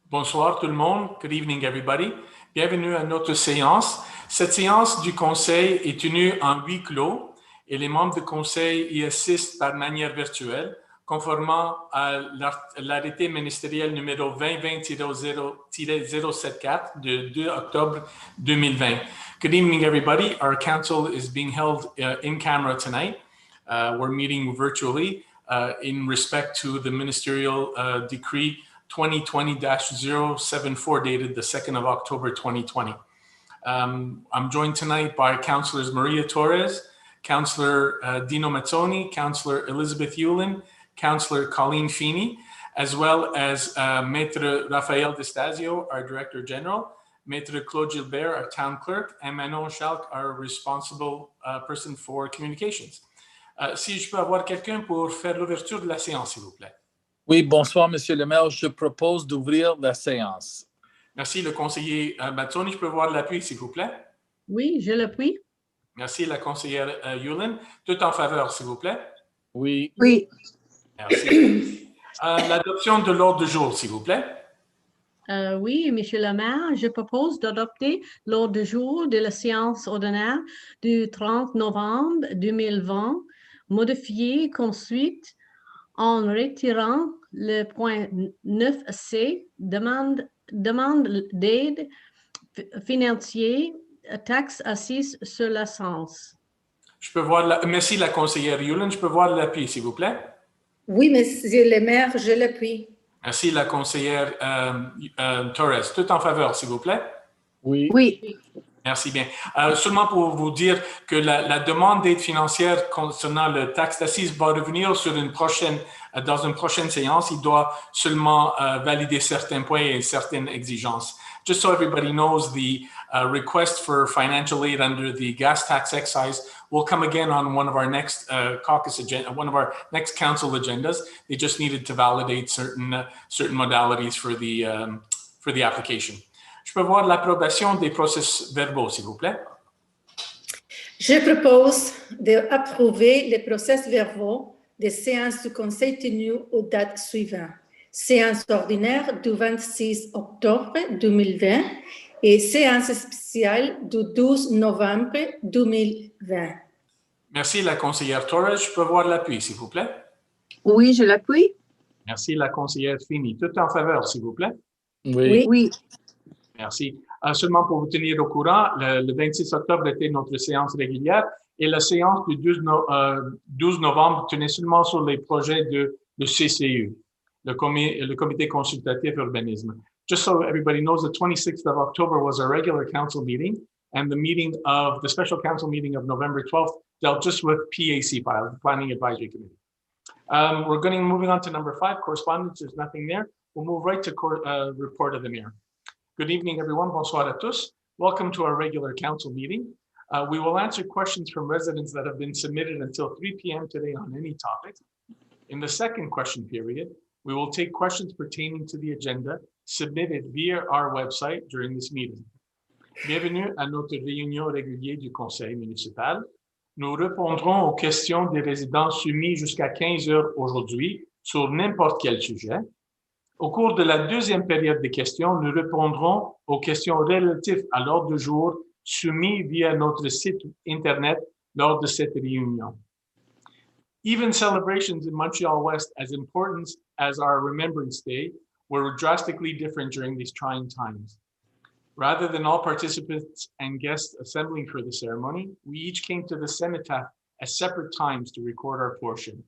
Bonsoir tout le monde. Good evening, everybody. Bienvenue à notre séance. Cette séance du conseil est tenue en huis clos et les membres du conseil y assistent par manière virtuelle, conformément à l'arrêté ministériel numéro 2020-074 de 2 octobre 2020. Good evening, everybody. Our council is being held in camera tonight. We're meeting virtually in respect to the ministerial decree 2020-074 dated the 2nd of October 2020. I'm joined tonight by Councillors Maria Torres, Councillor Dino Mazzoni, Councillor Elizabeth Hewlin, Councillor Colleen Feeney, as well as Maître Raphael Destasio, our Director General, Maître Claude Gilbert, our Town Clerk, and Manon Schalk, our responsible person for communications. Si je peux avoir quelqu'un pour faire l'ouverture de la séance, s'il vous plaît. Oui, bonsoir, Monsieur le maire. Je propose d'ouvrir la séance. Merci, le conseiller Mazzoni. Je peux voir l'appui, s'il vous plaît? Oui, je l'appuie. Merci, la conseillère Hewlin. Tout en faveur, s'il vous plaît? Oui. Oui. Merci. L'adoption de l'ordre du jour, s'il vous plaît? Oui, Monsieur le maire, je propose d'adopter l'ordre du jour de la séance ordinaire du 30 novembre 2020, modifié consuite en retirant le point 9C, demande d'aide financière, taxe assise sur la Séance. Je peux voir merci, la conseillère Hewlin. Je peux voir l'appui, s'il vous plaît? Oui, Monsieur le maire, je l'appuie. Merci, la conseillère Torres. Tout en faveur, s'il vous plaît? Oui. Oui. Merci bien. Seulement pour vous dire que la demande d'aide financière concernant le taxe d'assises va revenir dans une prochaine séance. Il doit seulement valider certains points et certaines exigences. Just so everybody knows, the request for financial aid under the gas tax excise will come again on one of our next caucus agenda, one of our next council agendas. They just needed to validate certain modalities for the application. Je peux voir l'approbation des procès verbaux, s'il vous plaît? Je propose d'approuver les procès-verbaux des séances du Conseil tenues aux dates suivantes. Séance ordinaire du 26 octobre 2020 et séance spéciale du 12 novembre 2020. Merci, la conseillère Torres. Je peux voir l'appui, s'il vous plaît? Oui, je l'appuie. Merci, la conseillère Feeney. Tout en faveur, s'il vous plaît? Oui. Oui. Merci. Seulement pour vous tenir au courant, le 26 octobre était notre séance régulière et la séance du 12 novembre tenait seulement sur les projets de CCU, le comité consultatif urbanisme. Just so everybody knows, the 26th of October was a regular council meeting, and the special council meeting of November 12th dealt just with PAC files, the Planning Advisory Committee. Moving on to number 5, correspondence. There's nothing there. We'll move right to report of the mayor. Good evening, everyone. Bonsoir à tous. Welcome to our regular council meeting. We will answer questions from residents that have been submitted until 3 p.m. today on any topic. In the second question period, we will take questions pertaining to the agenda submitted via our website during this meeting. Bienvenue à notre réunion régulière du conseil municipal. Nous répondrons aux questions des résidents soumis jusqu'à 15 heures aujourd'hui sur n'importe quel sujet. Au cours de la deuxième période de questions, nous répondrons aux questions relatives à l'ordre du jour soumis via notre site Internet lors de cette réunion. Even celebrations in Montréal-Ouest, as important as our Remembrance Day, were drastically different during these trying times. Rather than all participants and guests assembling for the ceremony, we each came to the cenotaph at separate times to record our portion.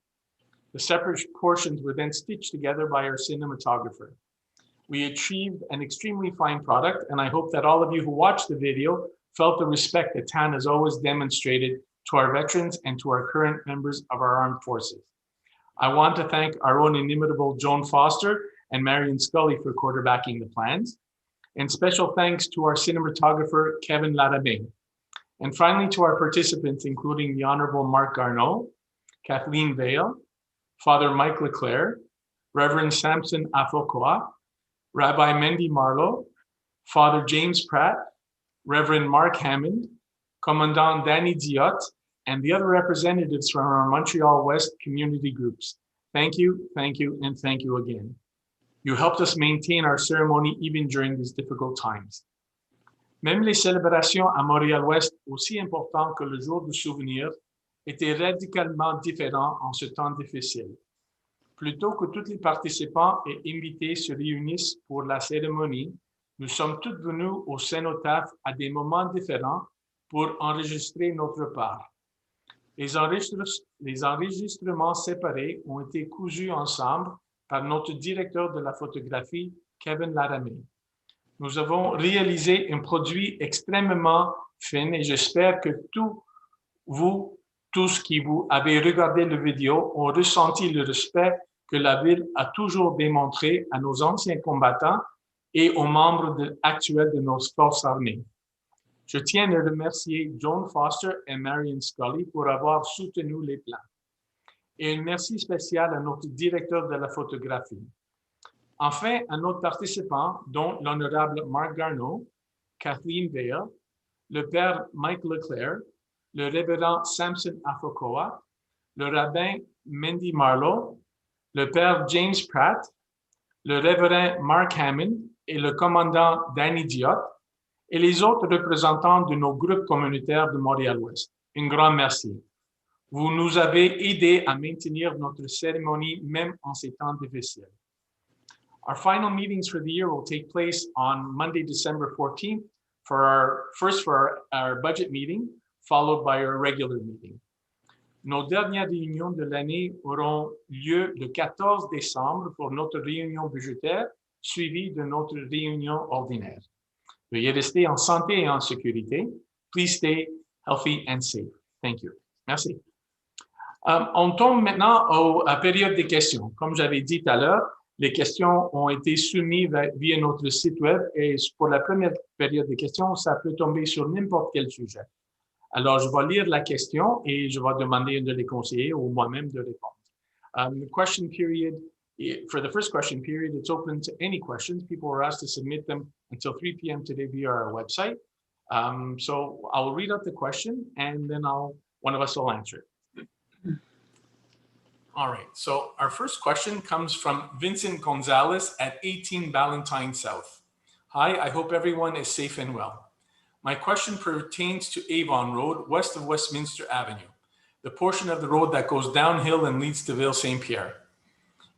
The separate portions were then stitched together by our cinematographer. We achieved an extremely fine product, and I hope that all of you who watched the video felt the respect that TAN has always demonstrated to our veterans and to our current members of our armed forces. I want to thank our own inimitable Joan Foster and Marion Scully for quarterbacking the plans, and special thanks to our cinematographer, Kevin Larabin. And finally, to our participants, including the Honorable Mark Garneau, Kathleen Vale, Father Mike Leclerc, Reverend Samson Afokoa, Rabbi Mendy Marlowe, Father James Pratt, Reverend Mark Hammond, Commandant Danny Diot, and the other representatives from our Montreal-West community groups. Thank you, and thank you again. You helped us maintain our ceremony even during these difficult times. Même les célébrations à Montréal-Ouest, aussi importantes que le jour du souvenir, étaient radicalement différentes en ce temps difficile. Plutôt que tous les participants et invités se réunissent pour la cérémonie, nous sommes tous venus au cénotaphe à des moments différents pour enregistrer notre part. Les enregistrements séparés ont été cousus ensemble par notre directeur de la photographie, Kevin Laramé. Nous avons réalisé un produit extrêmement fin et j'espère que tous qui vous avez regardé la vidéo ont ressenti le respect que la Ville a toujours démontré à nos anciens combattants et aux membres actuels de nos forces armées. Je tiens à remercier Joan Foster et Marion Scully pour avoir soutenu les plans. Et un merci spécial à notre directeur de la photographie. Enfin, à nos participants, dont l'honorable Marc Garneau, Kathleen Vale, le père Mike Leclerc, le révérend Samson Afokoa, le rabbin Mendy Marlowe, le père James Pratt, le révérend Mark Hammond et le commandant Danny Diot, et les autres représentants de nos groupes communautaires de Montréal-Ouest. Un grand merci. Vous nous avez aidés à maintenir notre cérémonie même en ces temps difficiles. Our final meetings for the year will take place on Monday, December 14th for our budget meeting, followed by our regular meeting. Nos dernières réunions de l'année auront lieu le 14 décembre pour notre réunion budgétaire, suivie de notre réunion ordinaire. Veuillez rester en santé et en sécurité. Please stay healthy and safe. Thank you. Merci. On tombe maintenant à la période des questions. Comme j'avais dit tout à l'heure, les questions ont été soumises via notre site web et pour la première période des questions, ça peut tomber sur n'importe quel sujet. Alors, je vais lire la question et je vais demander de les conseillers ou moi-même de répondre. The question period, for the first question period, it's open to any questions. People were asked to submit them until 3 p.m. today via our website. So I'll read out the question and then one of us will answer it. All right, so our first question comes from Vincent Gonzalez at 18 Ballantyne South. Hi, I hope everyone is safe and well. My question pertains to Avon Road, west of Westminster Avenue, the portion of the road that goes downhill and leads to Ville Saint-Pierre.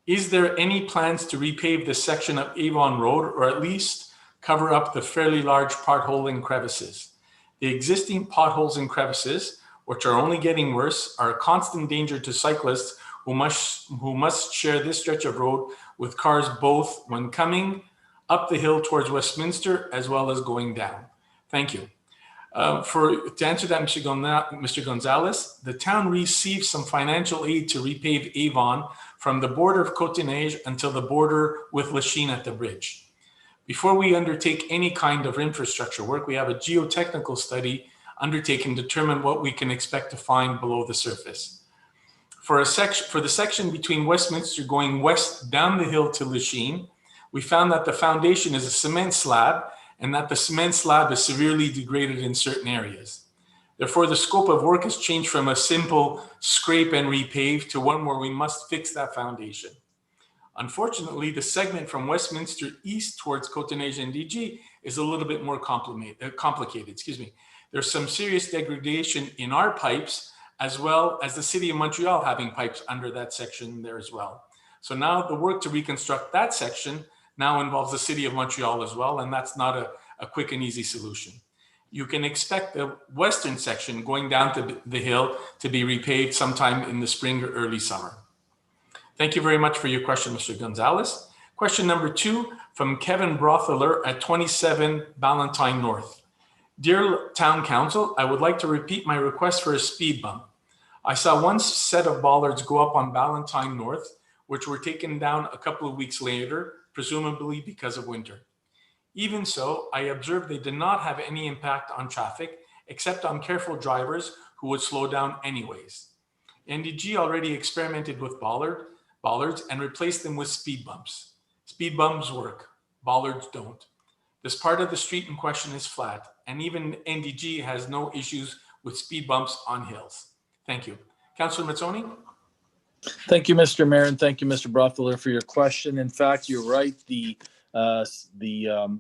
Is there any plans to repave this section of Avon Road or at least cover up the fairly large pothole and crevices? The existing potholes and crevices, which are only getting worse, are a constant danger to cyclists who must share this stretch of road with cars both when coming up the hill towards Westminster as well as going down. Thank you. To answer that, Mr. Gonzalez, the town received some financial aid to repave Avon from the border of Côte-Neige until the border with Lachine at the bridge. Before we undertake any kind of infrastructure work, we have a geotechnical study undertaken to determine what we can expect to find below the surface. For the section between Westminster going west down the hill to Lachine, we found that the foundation is a cement slab and that the cement slab is severely degraded in certain areas. Therefore, the scope of work has changed from a simple scrape and repave to one where we must fix that foundation. Unfortunately, the segment from Westminster east towards Côte-Neige and DG is a little bit more complicated. There's some serious degradation in our pipes, as well as the city of Montreal having pipes under that section there as well. So now the work to reconstruct that section now involves the city of Montreal as well, and that's not a quick and easy solution. You can expect the western section going down to the hill to be repaved sometime in the spring or early summer. Thank you very much for your question, Mr. Gonzalez. Question number 2 from Kevin Brotheler at 27 Ballantyne North. Dear Town Council, I would like to repeat my request for a speed bump. I saw one set of bollards go up on Ballantyne North, which were taken down a couple of weeks later, presumably because of winter. Even so, I observed they did not have any impact on traffic, except on careful drivers who would slow down anyways. NDG already experimented with bollards and replaced them with speed bumps. Speed bumps work, bollards don't. This part of the street in question is flat, and even NDG has no issues with speed bumps on hills. Thank you. Councillor Mazzoni? Thank you, Mr. Mayor, and thank you, Mr. Brotheler, for your question. In fact, you're right. The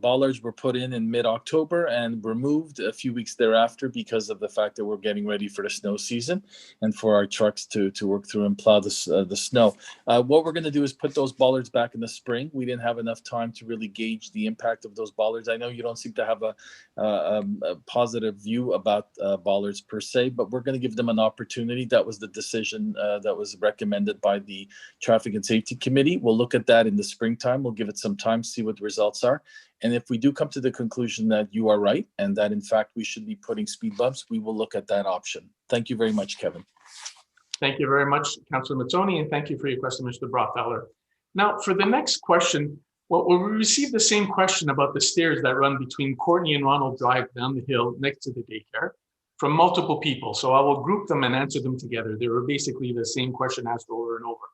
bollards were put in mid-October and removed a few weeks thereafter because of the fact that we're getting ready for the snow season and for our trucks to work through and plow the snow. What we're going to do is put those bollards back in the spring. We didn't have enough time to really gauge the impact of those bollards. I know you don't seem to have a positive view about bollards per se, but we're going to give them an opportunity. That was the decision that was recommended by the Traffic and Safety Committee. We'll look at that in the springtime. We'll give it some time, see what the results are. And if we do come to the conclusion that you are right and that in fact we should be putting speed bumps, we will look at that option. Thank you very much, Kevin. Thank you very much, Councillor Mazzoni, and thank you for your question, Mr. Brotteller. Now, for the next question, well, we received the same question about the stairs that run between Courtney and Ronald Drive down the hill next to the daycare from multiple people. So I will group them and answer them together. They were basically the same question asked over and over.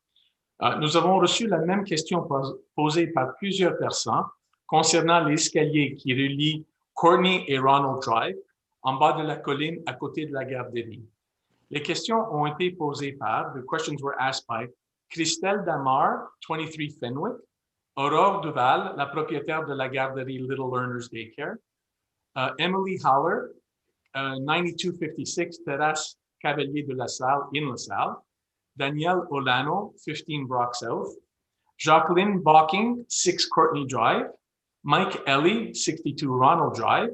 Nous avons reçu la même question posée par plusieurs personnes concernant l'escalier qui relie Courtney et Ronald Drive en bas de la colline à côté de la garderie. Les questions ont été posées par, the questions were asked by Christelle Damar, 23 Fenwick, Aurore Duval, la propriétaire de la garderie Little Learners Daycare, Emily Haller, 9256 Terrasse Cavalier de la Salle, in La Salle, Danielle Olano, 15 Brock South, Jacqueline Balking, 6 Courtney Drive, Mike Ellie, 62 Ronald Drive,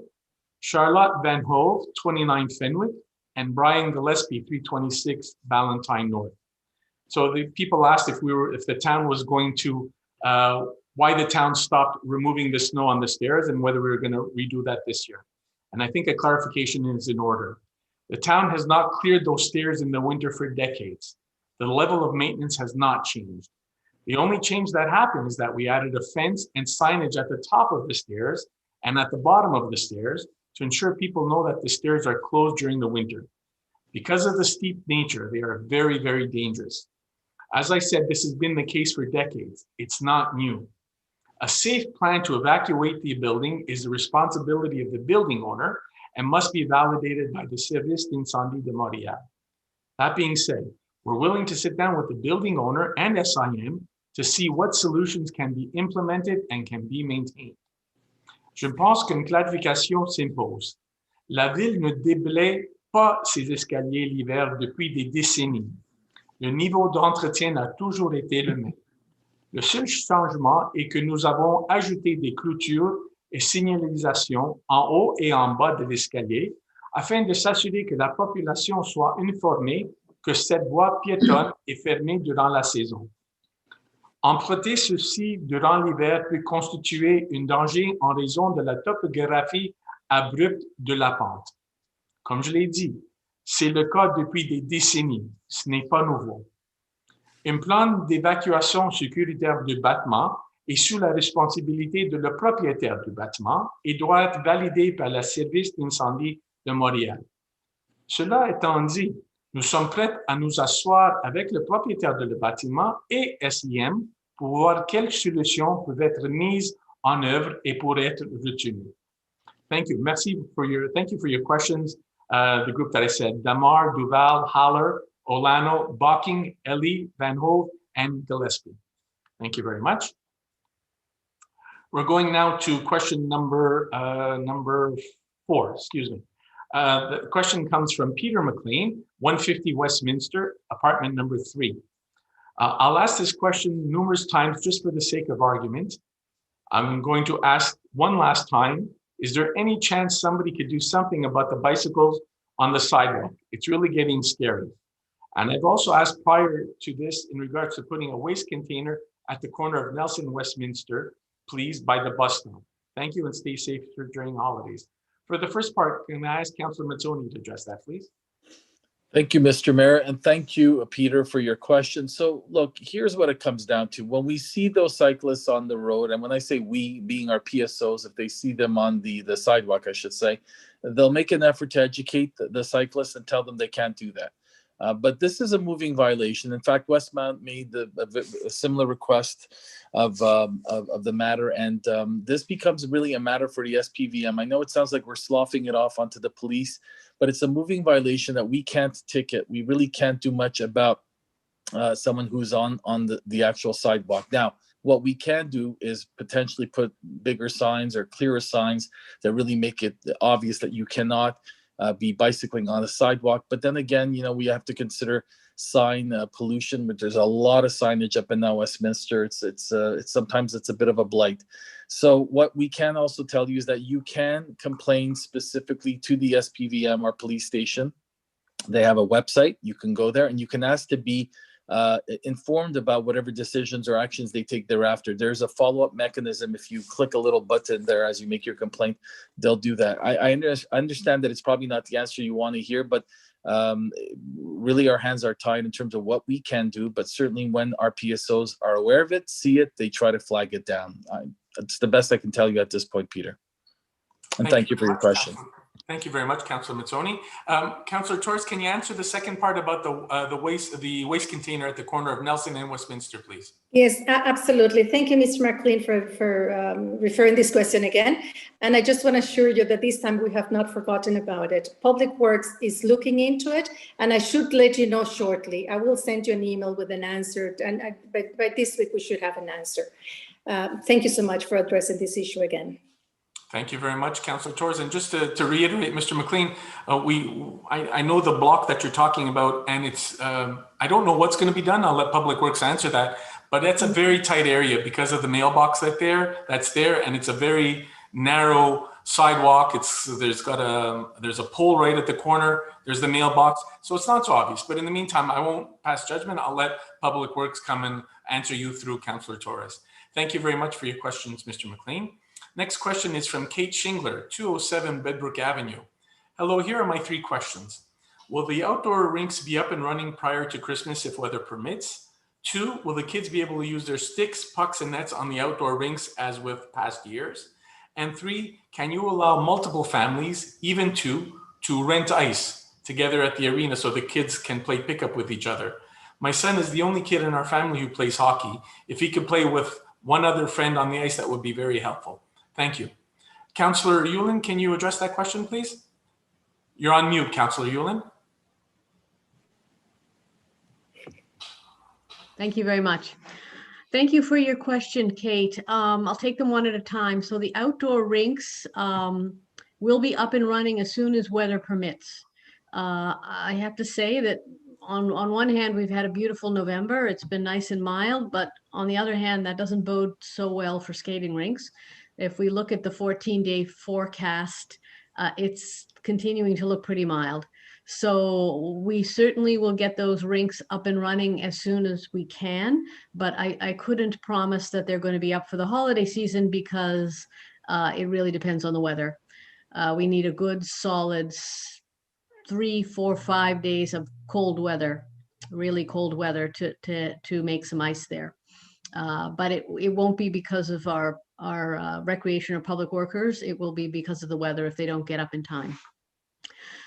Charlotte Van Hove, 29 Fenwick, and Brian Gillespie, 326 Valentine North. So the people asked if the town was going to, why the town stopped removing the snow on the stairs and whether we were going to redo that this year. And I think a clarification is in order. The town has not cleared those stairs in the winter for decades. The level of maintenance has not changed. The only change that happened is that we added a fence and signage at the top of the stairs and at the bottom of the stairs to ensure people know that the stairs are closed during the winter. Because of the steep nature, they are very, very dangerous. As I said, this has been the case for decades. It's not new. A safe plan to evacuate the building is the responsibility of the building owner and must be validated by the Service d'Incendie de Montréal. That being said, we're willing to sit down with the building owner and SIM to see what solutions can be implemented and can be maintained. Je pense qu'une clarification s'impose. La ville ne déblaye pas ses escaliers l'hiver depuis des décennies. Le niveau d'entretien a toujours été le même. Le seul changement est que nous avons ajouté des clôtures et signalisations en haut et en bas de l'escalier afin de s'assurer que la population soit informée que cette voie piétonne est fermée durant la saison. Emprunter ceci durant l'hiver peut constituer un danger en raison de la topographie abrupte de la pente. Comme je l'ai dit, c'est le cas depuis des décennies. Ce n'est pas nouveau. Un plan d'évacuation sécuritaire du bâtiment est sous la responsabilité de le propriétaire du bâtiment et doit être validé par le Service d'incendie de Montréal. Cela étant dit, nous sommes prêts à nous asseoir avec le propriétaire de le bâtiment et SIM pour voir quelles solutions peuvent être mises en œuvre et pour être retenues. Thank you. Thank you for your questions. The group that I said, Damar, Duval, Haller, Olano, Balking, Ellie, Van Hove, and Gillespie. Thank you very much. We're going now to question number 4, excuse me. The question comes from Peter McLean, 150 Westminster, apartment number 3. I'll ask this question numerous times just for the sake of argument. I'm going to ask one last time, is there any chance somebody could do something about the bicycles on the sidewalk? It's really getting scary. And I've also asked prior to this in regards to putting a waste container at the corner of Nelson Westminster, please, by the bus stop. Thank you and stay safe during holidays. For the first part, can I ask Councillor Mazzoni to address that, please? Thank you, Mr. Mayor, and thank you, Peter, for your question. So, look, here's what it comes down to. When we see those cyclists on the road, and when I say we, being our PSOs, if they see them on the sidewalk, I should say, they'll make an effort to educate the cyclists and tell them they can't do that. But this is a moving violation. In fact, Westmount made a similar request of the matter, and this becomes really a matter for the SPVM. I know it sounds like we're sloughing it off onto the police, but it's a moving violation that we can't ticket. We really can't do much about someone who's on the actual sidewalk. Now, what we can do is potentially put bigger signs or clearer signs that really make it obvious that you cannot be bicycling on a sidewalk. But then again, you know, we have to consider sign pollution, but there's a lot of signage up in now Westminster. It's sometimes it's a bit of a blight. So what we can also tell you is that you can complain specifically to the SPVM or police station. They have a website. You can go there and you can ask to be informed about whatever decisions or actions they take thereafter. There's a follow-up mechanism. If you click a little button there as you make your complaint, they'll do that. I understand that it's probably not the answer you want to hear, but really our hands are tied in terms of what we can do. But certainly when our PSOs are aware of it, see it, they try to flag it down. It's the best I can tell you at this point, Peter. And thank you for your question. Thank you very much, Councillor Mazzoni. Councillor Torres, can you answer the second part about the waste container at the corner of Nelson and Westminster, please? Yes, absolutely. Thank you, Mr. McLean, for referring this question again. And I just want to assure you that this time we have not forgotten about it. Public Works is looking into it, and I should let you know shortly. I will send you an email with an answer, and by this week we should have an answer. Thank you so much for addressing this issue again. Thank you very much, Councillor Torres. And just to reiterate, Mr. McLean, I know the block that you're talking about, and it's I don't know what's going to be done. I'll let Public Works answer that, but that's a very tight area because of the mailbox that's there, and it's a very narrow sidewalk. There's a pole right at the corner. There's the mailbox, so it's not so obvious. But in the meantime, I won't pass judgment. I'll let Public Works come and answer you through Councillor Torres. Thank you very much for your questions, Mr. McLean. Next question is from Kate Shingler, 207 Bedbrook Avenue. Hello, here are my 3 questions. Will the outdoor rinks be up and running prior to Christmas if weather permits? 2, will the kids be able to use their sticks, pucks, and nets on the outdoor rinks as with past years? And 3, can you allow multiple families, even 2, to rent ice together at the arena so the kids can play pickup with each other? My son is the only kid in our family who plays hockey. If he could play with one other friend on the ice, that would be very helpful. Thank you. Councillor Yulin, can you address that question, please? You're on mute, Councillor Yulin. Thank you very much. Thank you for your question, Kate. I'll take them one at a time. So the outdoor rinks will be up and running as soon as weather permits. I have to say that on one hand, we've had a beautiful November. It's been nice and mild, but on the other hand, that doesn't bode so well for skating rinks. If we look at the 14-day forecast, it's continuing to look pretty mild. So we certainly will get those rinks up and running as soon as we can, but I couldn't promise that they're going to be up for the holiday season because it really depends on the weather. We need a good solid 3, 4, 5 days of cold weather, really cold weather to make some ice there. But it won't be because of our recreation or public workers. It will be because of the weather if they don't get up in time.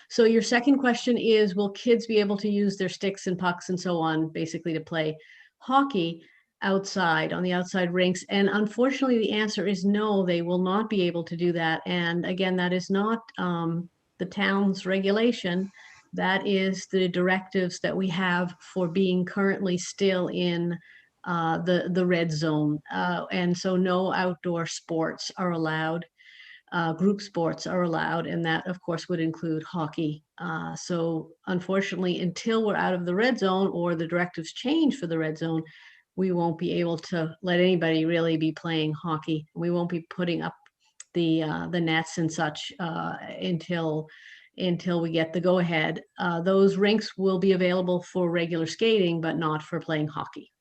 So your second question is, will kids be able to use their sticks and pucks and so on, basically to play hockey outside on the outside rinks? And unfortunately, the answer is no, they will not be able to do that. And again, that is not the town's regulation. That is the directives that we have for being currently still in the red zone. And so no outdoor sports are allowed. Group sports are allowed, and that of course would include hockey. So unfortunately, until we're out of the red zone or the directives change for the red zone, we won't be able to let anybody really be playing hockey. We won't be putting up the nets and such until we get the go ahead. Those rinks will be available for regular skating, but not for playing hockey.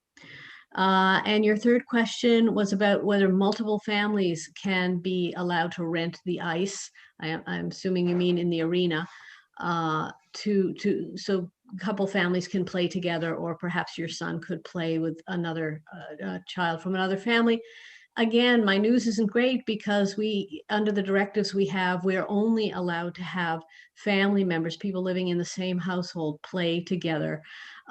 And your third question was about whether multiple families can be allowed to rent the ice. I'm assuming you mean in the arena, so a couple families can play together, or perhaps your son could play with another child from another family. Again, my news isn't great because under the directives we're only allowed to have family members, people living in the same household, play together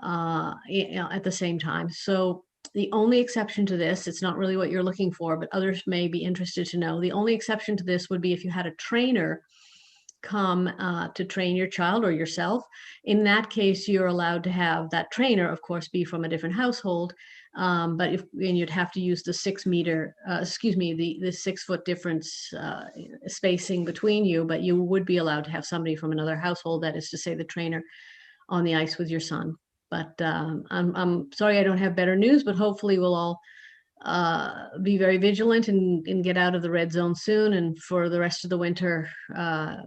at the same time. So the only exception to this, it's not really what you're looking for, but others may be interested to know. The only exception to this would be if you had a trainer come to train your child or yourself. In that case, you're allowed to have that trainer, of course, be from a different household. But and you'd have to use the 6 meter, the 6 foot difference spacing between you, but you would be allowed to have somebody from another household, that is to say the trainer, on the ice with your son. But I'm sorry I don't have better news, but hopefully we'll all be very vigilant and get out of the red zone soon, and for the rest of the winter,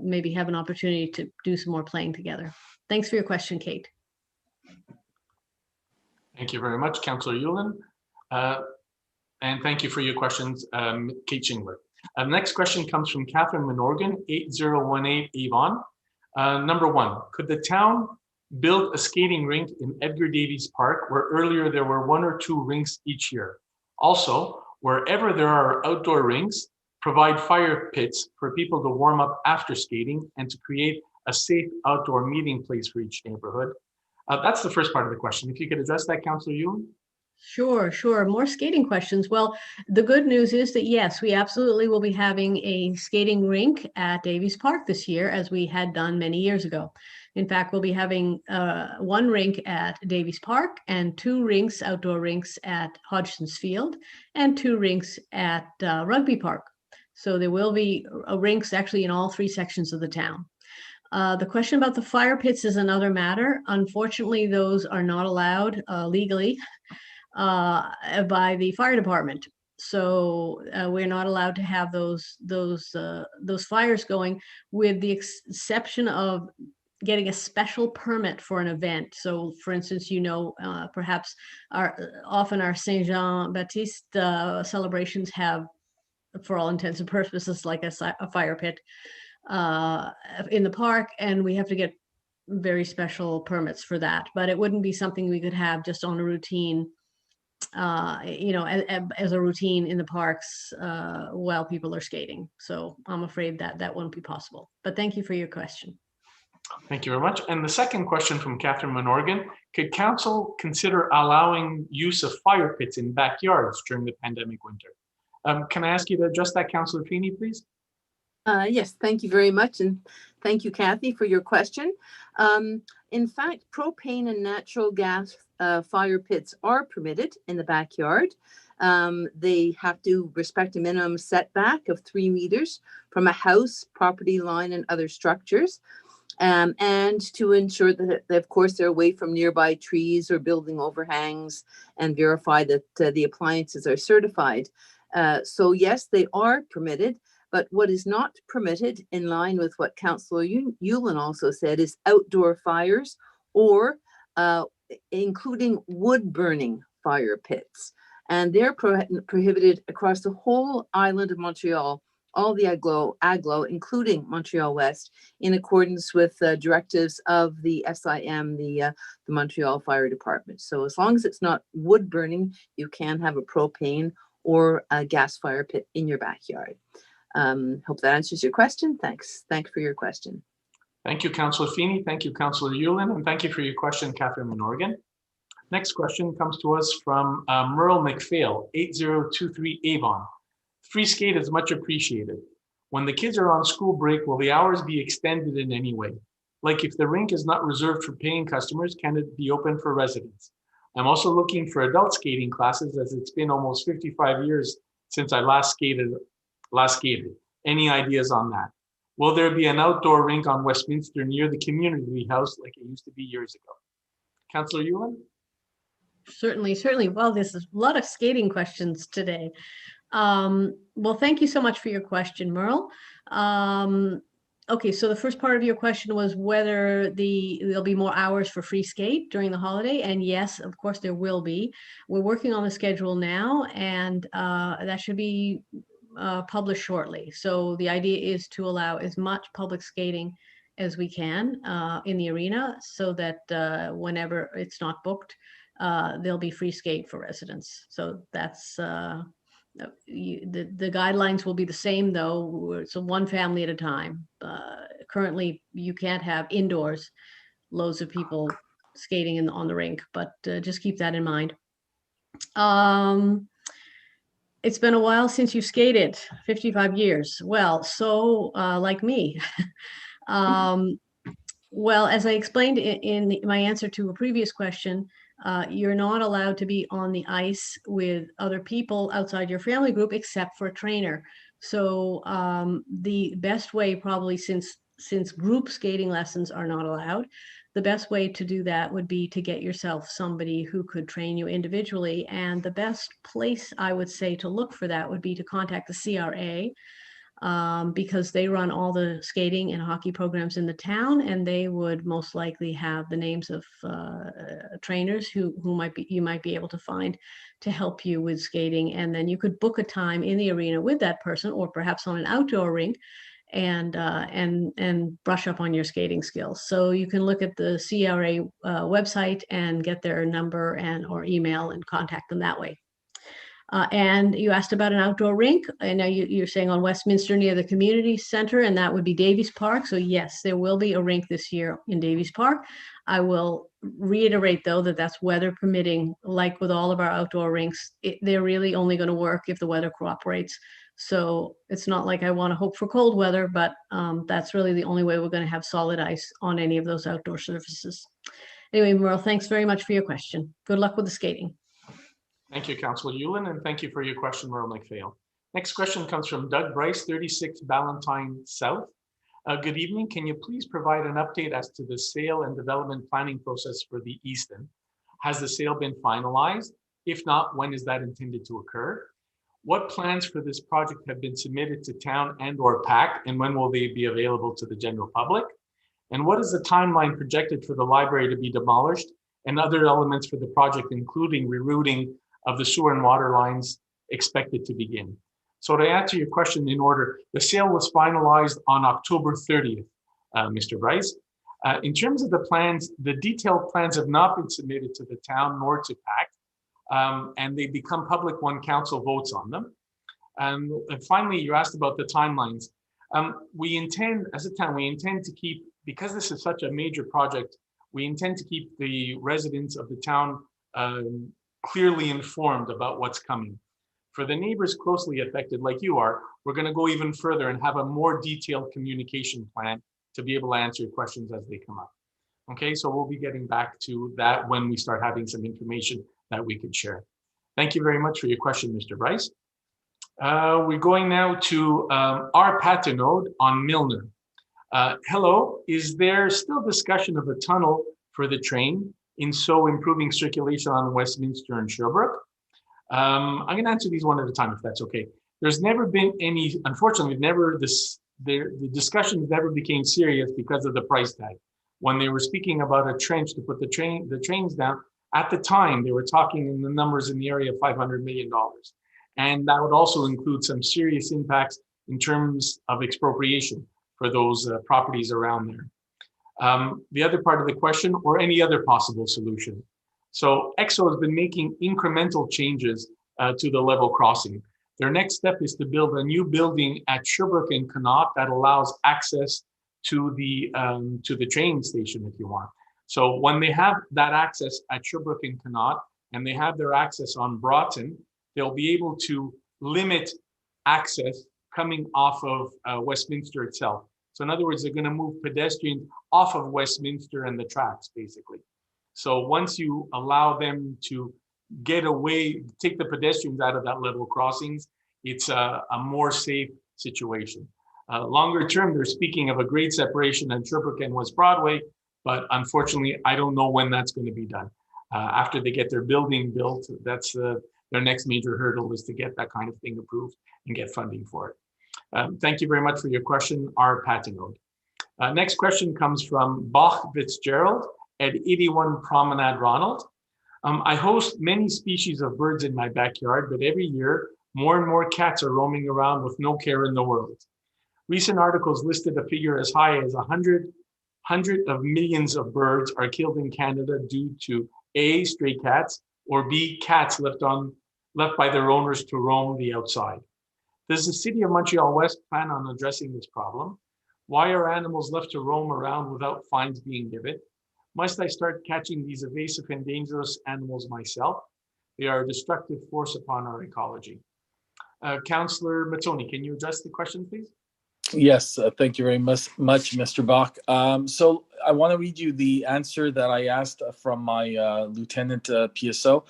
maybe have an opportunity to do some more playing together. Thanks for your question, Kate. Thank you very much, Councillor Yulin. And thank you for your questions, Kate Shingler. Next question comes from Catherine Menorgan, 8018 Avon. Number 1, could the town build a skating rink in Edgar Davies Park, where earlier there were 1 or 2 rinks each year? Also, wherever there are outdoor rinks, provide fire pits for people to warm up after skating and to create a safe outdoor meeting place for each neighborhood. That's the first part of the question. If you could address that, Councillor Yulin. Sure. More skating questions. Well, the good news is that yes, we absolutely will be having a skating rink at Davies Park this year, as we had done many years ago. In fact, we'll be having 1 rink at Davies Park and 2 rinks, outdoor rinks at Hodgson's Field, and 2 rinks at Rugby Park. So there will be rinks actually in all 3 sections of the town. The question about the fire pits is another matter. Unfortunately, those are not allowed legally by the fire department. So we're not allowed to have those fires going, with the exception of getting a special permit for an event. So for instance, perhaps often our Saint Jean Baptiste celebrations have, for all intents and purposes, like a fire pit in the park, and we have to get very special permits for that. But it wouldn't be something we could have just on a routine, as a routine in the parks while people are skating. So I'm afraid that won't be possible. But thank you for your question. Thank you very much. And the second question from Catherine Menorgan: could council consider allowing use of fire pits in backyards during the pandemic winter? Can I ask you to address that, Councillor Feeney, please? Yes, thank you very much. And thank you, Kathy, for your question. In fact, propane and natural gas fire pits are permitted in the backyard. They have to respect a minimum setback of 3 meters from a house, property line, and other structures. And to ensure that, of course, they're away from nearby trees or building overhangs, and verify that the appliances are certified. So yes, they are permitted. But what is not permitted, in line with what Councillor Yulin also said, is outdoor fires, or including wood burning fire pits. And they're prohibited across the whole island of Montreal, all the Aglo, including Montréal-Ouest, in accordance with directives of the SIM, the Montreal Fire Department. So as long as it's not wood burning, you can have a propane or a gas fire pit in your backyard. Hope that answers your question. Thanks for your question. Thank you, Councillor Feeney. Thank you, Councillor Yulin. And thank you for your question, Catherine Menorgan. Next question comes to us from Merle McPhail, 8023 Avon. Free skate is much appreciated. When the kids are on school break, will the hours be extended in any way? Like, if the rink is not reserved for paying customers, can it be open for residents? I'm also looking for adult skating classes, as it's been almost 55 years since I last skated. Any ideas on that? Will there be an outdoor rink on Westminster near the community house like it used to be years ago? Councillor Yulin? Certainly. Well, there's a lot of skating questions today. Well, thank you so much for your question, Merle. Okay, so the first part of your question was whether there'll be more hours for free skate during the holiday, and yes, of course there will be. We're working on the schedule now, and that should be published shortly. So the idea is to allow as much public skating as we can in the arena, so that whenever it's not booked, there'll be free skate for residents. So that's the guidelines will be the same, though. So 1 family at a time. Currently, you can't have indoors loads of people skating on the rink, but just keep that in mind. It's been a while since you skated, 55 years. Well, so like me. Well, as I explained in my answer to a previous question, you're not allowed to be on the ice with other people outside your family group except for a trainer. So the best way, probably since group skating lessons are not allowed, the best way to do that would be to get yourself somebody who could train you individually. And the best place I would say to look for that would be to contact the CRA, because they run all the skating and hockey programs in the town, and they would most likely have the names of trainers who you might be able to find to help you with skating. And then you could book a time in the arena with that person, or perhaps on an outdoor rink, and brush up on your skating skills. So you can look at the CRA website and get their number or email and contact them that way. And you asked about an outdoor rink. I know you're saying on Westminster near the community center, and that would be Davies Park. So yes, there will be a rink this year in Davies Park. I will reiterate, though, that that's weather permitting. Like with all of our outdoor rinks, they're really only going to work if the weather cooperates. So it's not like I want to hope for cold weather, but that's really the only way we're going to have solid ice on any of those outdoor surfaces. Anyway, Merle, thanks very much for your question. Good luck with the skating. Thank you, Councillor Yulin, and thank you for your question, Merle McPhail. Next question comes from Doug Bryce, 36 Ballantyne South. Good evening. Can you please provide an update as to the sale and development planning process for the Easton? Has the sale been finalized? If not, when is that intended to occur? What plans for this project have been submitted to town and/or PAC, and when will they be available to the general public? And what is the timeline projected for the library to be demolished and other elements for the project, including rerouting of the sewer and water lines, expected to begin? So to answer your question in order, the sale was finalized on October 30th, Mr. Bryce. In terms of the plans, the detailed plans have not been submitted to the town nor to PAC, and they become public when council votes on them. And finally, you asked about the timelines. We intend, as a town, we intend to keep, because this is such a major project, we intend to keep the residents of the town clearly informed about what's coming. For the neighbors closely affected, like you are, we're going to go even further and have a more detailed communication plan to be able to answer your questions as they come up. Okay, so we'll be getting back to that when we start having some information that we could share. Thank you very much for your question, Mr. Bryce. We're going now to our Patinode on Milner. Hello, is there still discussion of a tunnel for the train, in so improving circulation on Westminster and Sherbrooke? I'm going to answer these one at a time, if that's okay. There's never been any, unfortunately, the discussions never became serious because of the price tag. When they were speaking about a trench to put the trains down, at the time, they were talking in the numbers in the area of $500 million. And that would also include some serious impacts in terms of expropriation for those properties around there. The other part of the question, or any other possible solution. So EXO has been making incremental changes to the level crossing. Their next step is to build a new building at Sherbrooke and Connaught that allows access to the train station, if you want. So when they have that access at Sherbrooke and Connaught, and they have their access on Broughton, they'll be able to limit access coming off of Westminster itself. So in other words, they're going to move pedestrians off of Westminster and the tracks, basically. So once you allow them to get away, take the pedestrians out of that level crossings, it's a more safe situation. Longer term, they're speaking of a grade separation on Sherbrooke and West Broadway, but unfortunately, I don't know when that's going to be done. After they get their building built, that's their next major hurdle, is to get that kind of thing approved and get funding for it. Thank you very much for your question, R. Patinode. Next question comes from Bach Fitzgerald at 81 Promenade Ronald. I host many species of birds in my backyard, but every year, more and more cats are roaming around with no care in the world. Recent articles listed a figure as high as 100 of millions of birds are killed in Canada due to A, stray cats, or B, cats left by their owners to roam the outside. Does the City of Montreal-Ouest plan on addressing this problem? Why are animals left to roam around without fines being given? Must I start catching these evasive and dangerous animals myself? They are a destructive force upon our ecology. Councillor Mazzoni, can you address the question, please? Yes, thank you very much, Mr. Bach. So I want to read you the answer that I asked from my Lieutenant PSO.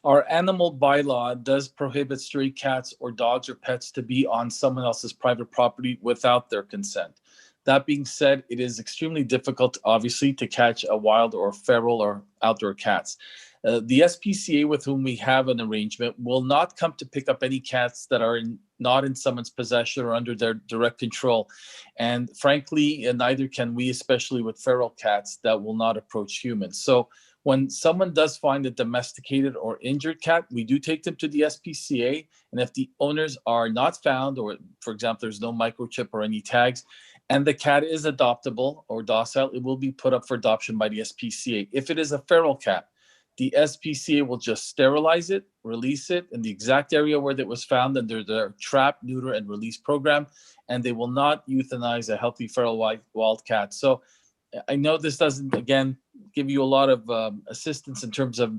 Our animal bylaw does prohibit stray cats or dogs or pets to be on someone else's private property without their consent. That being said, it is extremely difficult, obviously, to catch a wild or feral or outdoor cats. The SPCA with whom we have an arrangement will not come to pick up any cats that are not in someone's possession or under their direct control. And frankly, neither can we, especially with feral cats that will not approach humans. So when someone does find a domesticated or injured cat, we do take them to the SPCA. And if the owners are not found, or for example, there's no microchip or any tags, and the cat is adoptable or docile, it will be put up for adoption by the SPCA. If it is a feral cat, the SPCA will just sterilize it, release it in the exact area where it was found under their trap, neuter, and release program, and they will not euthanize a healthy feral wild cat. So I know this doesn't, again, give you a lot of assistance in terms of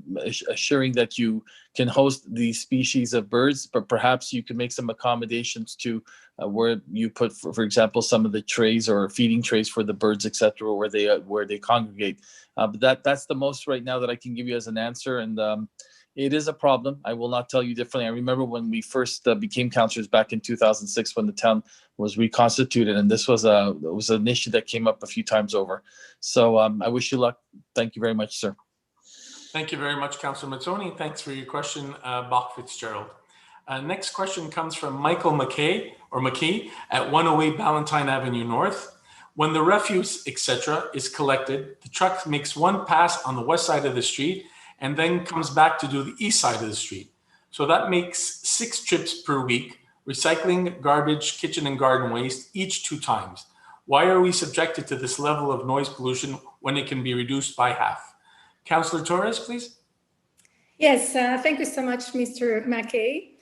assuring that you can host these species of birds, but perhaps you can make some accommodations to where you put, for example, some of the trays or feeding trays for the birds, etc., where they congregate. But that's the most right now that I can give you as an answer, and it is a problem. I will not tell you differently. I remember when we first became councillors back in 2006 when the town was reconstituted, and this was an issue that came up a few times over. So I wish you luck. Thank you very much, sir. Thank you very much, Councillor Mazzoni. Thanks for your question, Bach Fitzgerald. Next question comes from Michael McKay at 108 Ballantyne Avenue North. When the refuse, etc., is collected, the truck makes one pass on the west side of the street and then comes back to do the east side of the street. So that makes 6 trips per week, recycling, garbage, kitchen and garden waste, each 2 times. Why are we subjected to this level of noise pollution when it can be reduced by half? Councillor Torres, please. Yes, thank you so much, Mr. McKay.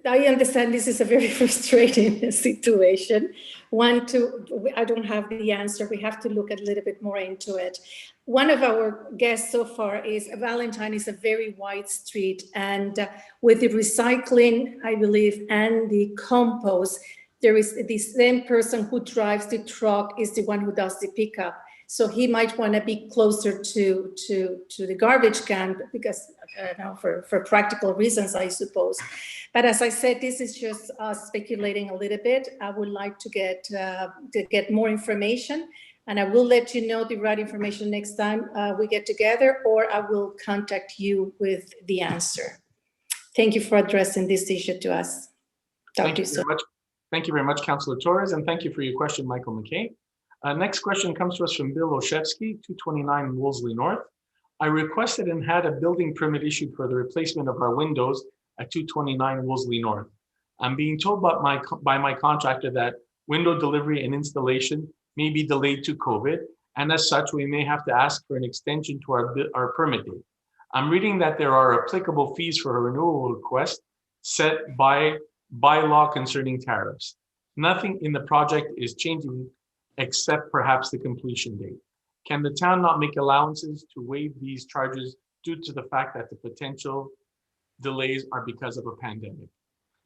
I understand this is a very frustrating situation. I don't have the answer. We have to look a little bit more into it. One of our guests so far is Valentine is a very wide street, and with the recycling, I believe, and the compost, there is the same person who drives the truck is the one who does the pickup. So he might want to be closer to the garbage can because for practical reasons, I suppose. But as I said, this is just speculating a little bit. I would like to get more information, and I will let you know the right information next time we get together, or I will contact you with the answer. Thank you for addressing this issue to us. Thank you very much. Thank you very much, Councillor Torres, and thank you for your question, Michael McKay. Next question comes to us from Bill Olszewski, 229 Wolseley North. I requested and had a building permit issued for the replacement of our windows at 229 Wolseley North. I'm being told by my contractor that window delivery and installation may be delayed to COVID, and as such, we may have to ask for an extension to our permit date. I'm reading that there are applicable fees for a renewal request set by law concerning tariffs. Nothing in the project is changing except perhaps the completion date. Can the town not make allowances to waive these charges due to the fact that the potential delays are because of a pandemic?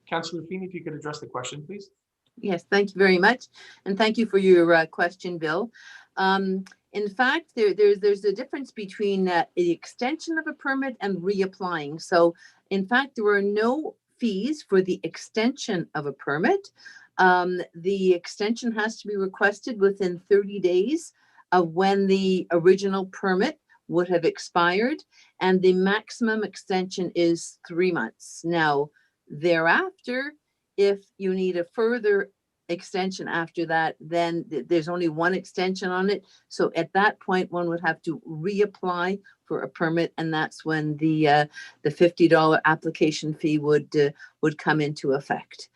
Councillor Feeney, if you could address the question, please. Yes, thank you very much. And thank you for your question, Bill. In fact, there's a difference between the extension of a permit and reapplying. So in fact, there are no fees for the extension of a permit. The extension has to be requested within 30 days of when the original permit would have expired, and the maximum extension is 3 months. Now, thereafter, if you need a further extension after that, then there's only one extension on it. So at that point, one would have to reapply for a permit, and that's when the $50 application fee would come into effect.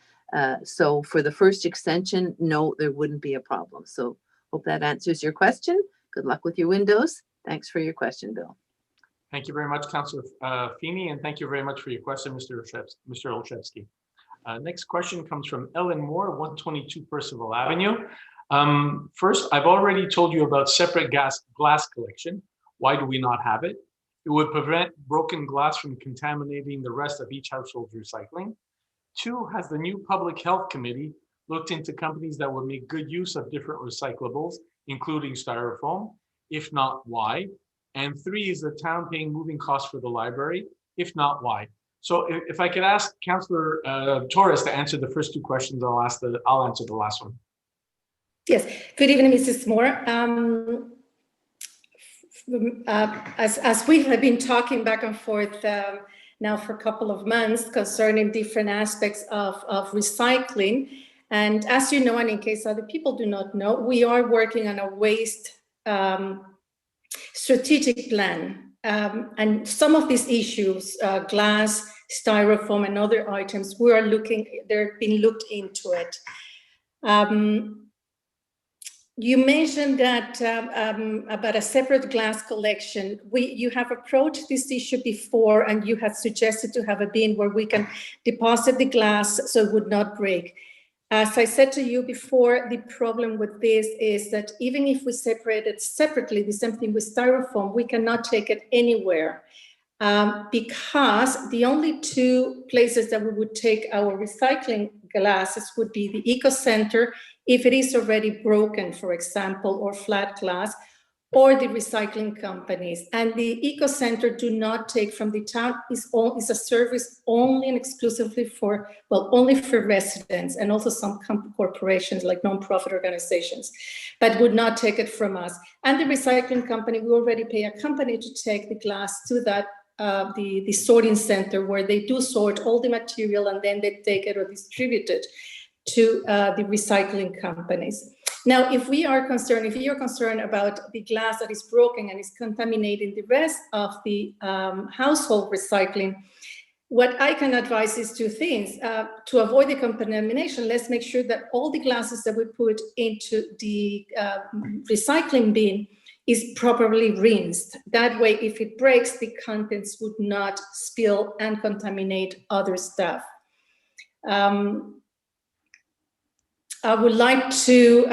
So for the first extension, no, there wouldn't be a problem. So hope that answers your question. Good luck with your windows. Thanks for your question, Bill. Thank you very much, Councillor Feeney, and thank you very much for your question, Mr. Olszewski. Next question comes from Ellen Moore, 122 Percival Avenue. First, I've already told you about separate glass collection. Why do we not have it? It would prevent broken glass from contaminating the rest of each household's recycling. 2, has the new Public Health Committee looked into companies that would make good use of different recyclables, including styrofoam? If not, why? And 3, is the town paying moving costs for the library? If not, why? So if I could ask Councillor Torres to answer the first 2 questions, I'll answer the last one. Yes, good evening, Mrs. Moore. As we have been talking back and forth now for a couple of months concerning different aspects of recycling, and as you know, and in case other people do not know, we are working on a waste strategic plan. And some of these issues, glass, styrofoam, and other items, they're being looked into it. You mentioned that about a separate glass collection. You have approached this issue before, and you had suggested to have a bin where we can deposit the glass so it would not break. As I said to you before, the problem with this is that even if we separate it separately, the same thing with styrofoam, we cannot take it anywhere. Because the only 2 places that we would take our recycling glasses would be the eco center, if it is already broken, for example, or flat glass, or the recycling companies. And the eco center do not take from the town, is a service only and exclusively for, well, only for residents and also some corporations like non-profit organizations, but would not take it from us. And the recycling company, we already pay a company to take the glass to that the sorting center where they do sort all the material and then they take it or distribute it to the recycling companies. Now, if you're concerned about the glass that is broken and is contaminating the rest of the household recycling, what I can advise is 2 things. To avoid the contamination, let's make sure that all the glasses that we put into the recycling bin is properly rinsed. That way, if it breaks, the contents would not spill and contaminate other stuff. I would like to,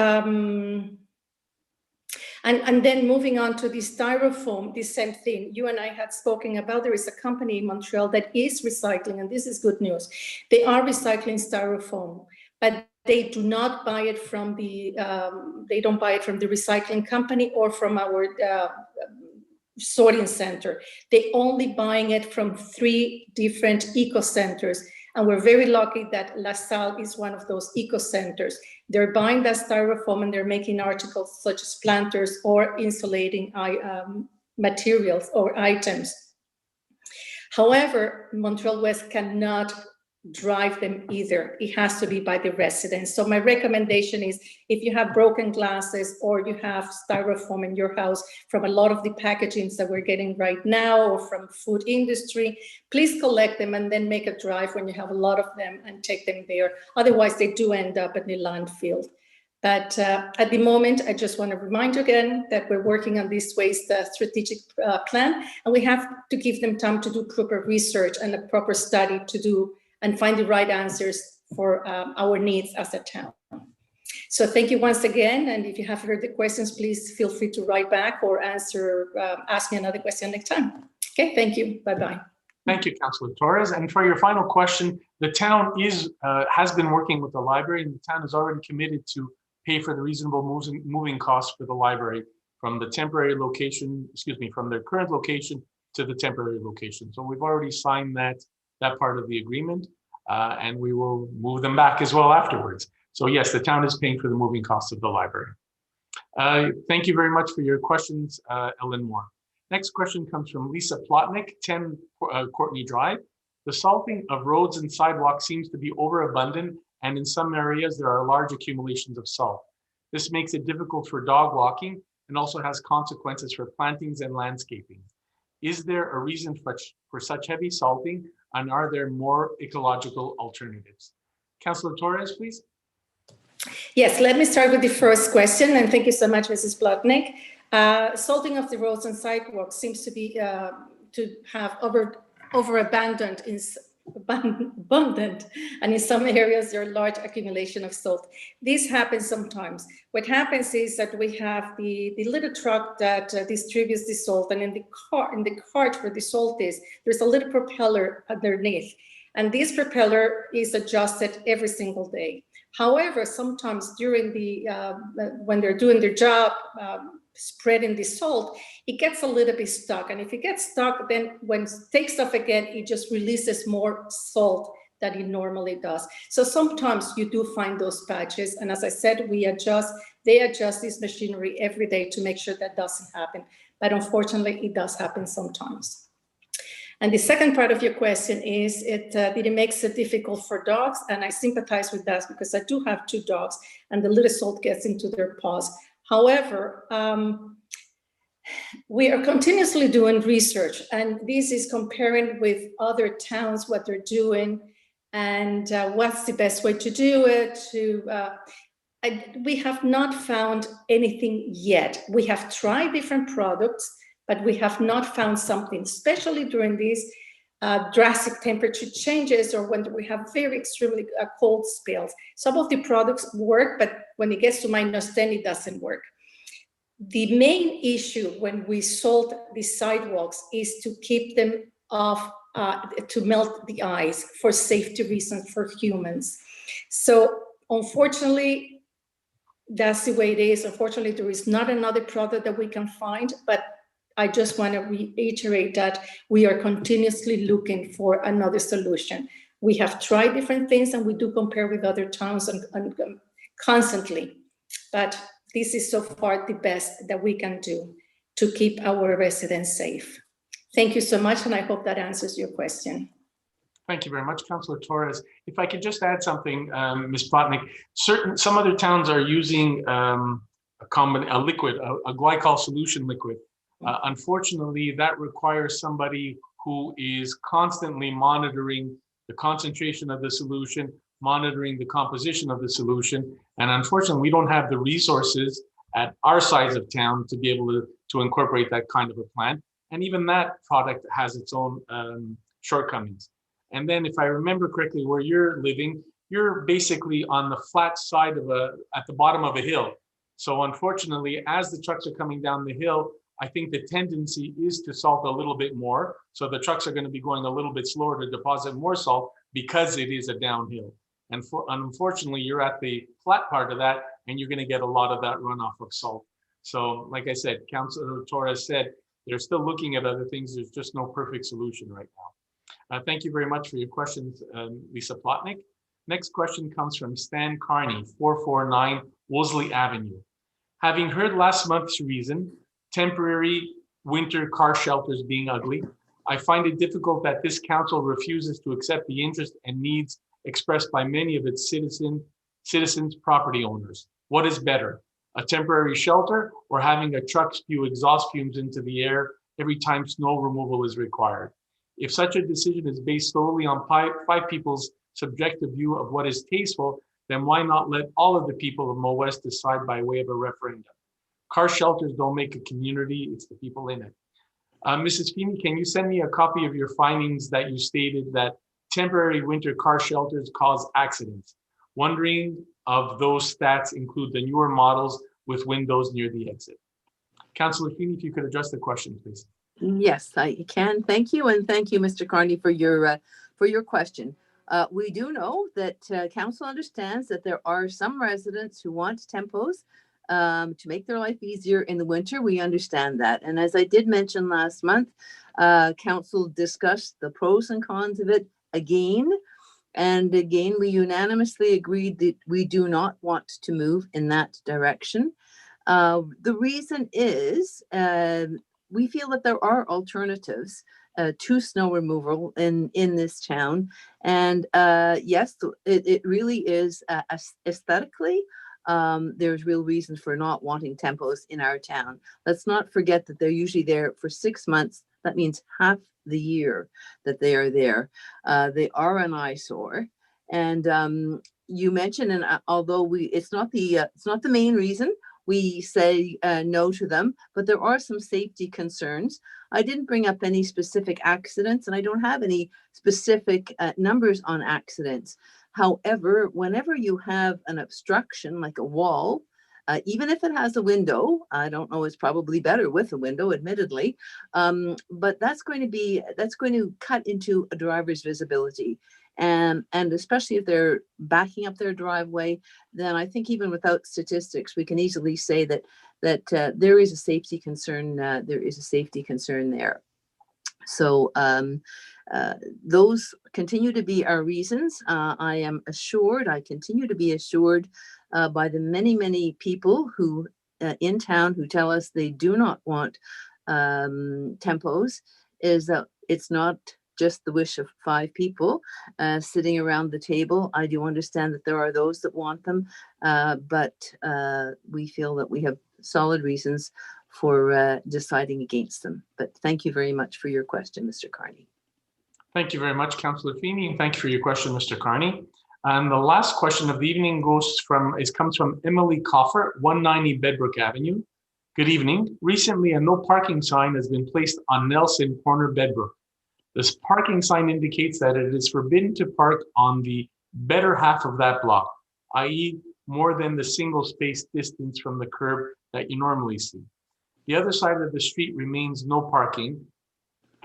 and then moving on to the styrofoam, the same thing. You and I had spoken about, there is a company in Montreal that is recycling, and this is good news. They are recycling styrofoam, but they do not buy it from the, they don't buy it from the recycling company or from our sorting center. They only buying it from 3 different eco centers. And we're very lucky that La Salle is one of those eco centers. They're buying that styrofoam and they're making articles such as planters or insulating materials or items. However, Montreal-Ouest cannot drive them either. It has to be by the residents. So my recommendation is, if you have broken glasses or you have styrofoam in your house from a lot of the packagings that we're getting right now or from food industry, please collect them and then make a drive when you have a lot of them and take them there. Otherwise, they do end up in the landfill. But at the moment, I just want to remind you again that we're working on this waste strategic plan, and we have to give them time to do proper research and a proper study to do and find the right answers for our needs as a town. So thank you once again, and if you have further questions, please feel free to write back or ask me another question next time. Okay, thank you, bye-bye. Thank you, Councillor Torres. And for your final question, the town has been working with the library, and the town is already committed to pay for the reasonable moving costs for the library from the temporary location, from their current location to the temporary location. So we've already signed that part of the agreement, and we will move them back as well afterwards. So yes, the town is paying for the moving costs of the library. Thank you very much for your questions, Ellen Moore. Next question comes from Lisa Plotnick, 10 Courtney Drive. The salting of roads and sidewalks seems to be overabundant, and in some areas there are large accumulations of salt. This makes it difficult for dog walking and also has consequences for plantings and landscaping. Is there a reason for such heavy salting, and are there more ecological alternatives? Councillor Torres, please. Yes, let me start with the first question, and thank you so much, Mrs. Plotnick. Salting of the roads and sidewalks seems to be to have abundant, and in some areas there are large accumulation of salt. This happens sometimes. What happens is that we have the little truck that distributes the salt, and in the cart where the salt is, there's a little propeller underneath. And this propeller is adjusted every single day. However, sometimes during when they're doing their job, spreading the salt, it gets a little bit stuck. And if it gets stuck, then when it takes off again, it just releases more salt than it normally does. So sometimes you do find those patches. And as I said, they adjust this machinery every day to make sure that doesn't happen. But unfortunately, it does happen sometimes. And the second part of your question is, did it make it difficult for dogs? And I sympathize with that because I do have 2 dogs and the little salt gets into their paws. However, we are continuously doing research, and this is comparing with other towns, what they're doing, and what's the best way to do it. We have not found anything yet. We have tried different products, but we have not found something, especially during these drastic temperature changes or when we have very extremely cold spells. Some of the products work, but when it gets to -10, it doesn't work. The main issue when we salt the sidewalks is to keep them off, to melt the ice for safety reasons for humans. So unfortunately, that's the way it is. Unfortunately, there is not another product that we can find, but I just want to reiterate that we are continuously looking for another solution. We have tried different things and we do compare with other towns and constantly, but this is so far the best that we can do to keep our residents safe. Thank you so much, and I hope that answers your question. Thank you very much, Councillor Torres. If I could just add something, Ms. Plotnick, some other towns are using a liquid, a glycol solution liquid. Unfortunately, that requires somebody who is constantly monitoring the concentration of the solution, monitoring the composition of the solution. And unfortunately, we don't have the resources at our size of town to be able to incorporate that kind of a plant. And even that product has its own shortcomings. And then if I remember correctly, where you're living, you're basically on the flat side at the bottom of a hill. So unfortunately, as the trucks are coming down the hill, I think the tendency is to salt a little bit more. So the trucks are going to be going a little bit slower to deposit more salt because it is a downhill. And unfortunately, you're at the flat part of that, and you're going to get a lot of that runoff of salt. So like I said, Councilor Torres said, they're still looking at other things. There's just no perfect solution right now. Thank you very much for your questions, Lisa Plotnick. Next question comes from Stan Carney, 449 Wolseley Avenue. Having heard last month's reason, temporary winter car shelters being ugly, I find it difficult that this council refuses to accept the interest and needs expressed by many of its citizens property owners. What is better, a temporary shelter or having a truck spew exhaust fumes into the air every time snow removal is required? If such a decision is based solely on five people's subjective view of what is tasteful, then why not let all of the people of Mo-West decide by way of a referendum? Car shelters don't make a community, it's the people in it. Mrs. Feeney, can you send me a copy of your findings that you stated that temporary winter car shelters cause accidents? Wondering of those stats include the newer models with windows near the exit. Councillor Feeney, if you could address the question, please. Yes, I can. Thank you. And thank you, Mr. Carney, for your question. We do know that council understands that there are some residents who want tempos to make their life easier in the winter. We understand that. And as I did mention last month, council discussed the pros and cons of it again. And again, we unanimously agreed that we do not want to move in that direction. The reason is we feel that there are alternatives to snow removal in this town. And yes, it really is aesthetically, there's real reasons for not wanting tempos in our town. Let's not forget that they're usually there for 6 months. That means half the year that they are there. They are an eyesore. And you mentioned, and although it's not the main reason we say no to them, but there are some safety concerns. I didn't bring up any specific accidents, and I don't have any specific numbers on accidents. However, whenever you have an obstruction like a wall, even if it has a window, I don't know, it's probably better with a window, admittedly, but that's going to cut into a driver's visibility. and especially if they're backing up their driveway, then I think even without statistics, we can easily say that there is a safety concern. There is a safety concern there. So those continue to be our reasons. I continue to be assured by the many people who in town who tell us they do not want tempos, is that it's not just the wish of 5 people sitting around the table. I do understand that there are those that want them, but we feel that we have solid reasons for deciding against them. But thank you very much for your question, Mr. Carney. Thank you very much, Councillor Feeney, and thank you for your question, Mr. Carney. And the last question of the evening comes from Emily Coffer, 190 Bedbrook Avenue. Good evening. Recently, a no parking sign has been placed on Nelson Corner, Bedbrook. This parking sign indicates that it is forbidden to park on the better half of that block, i.e. more than the single space distance from the curb that you normally see. The other side of the street remains no parking.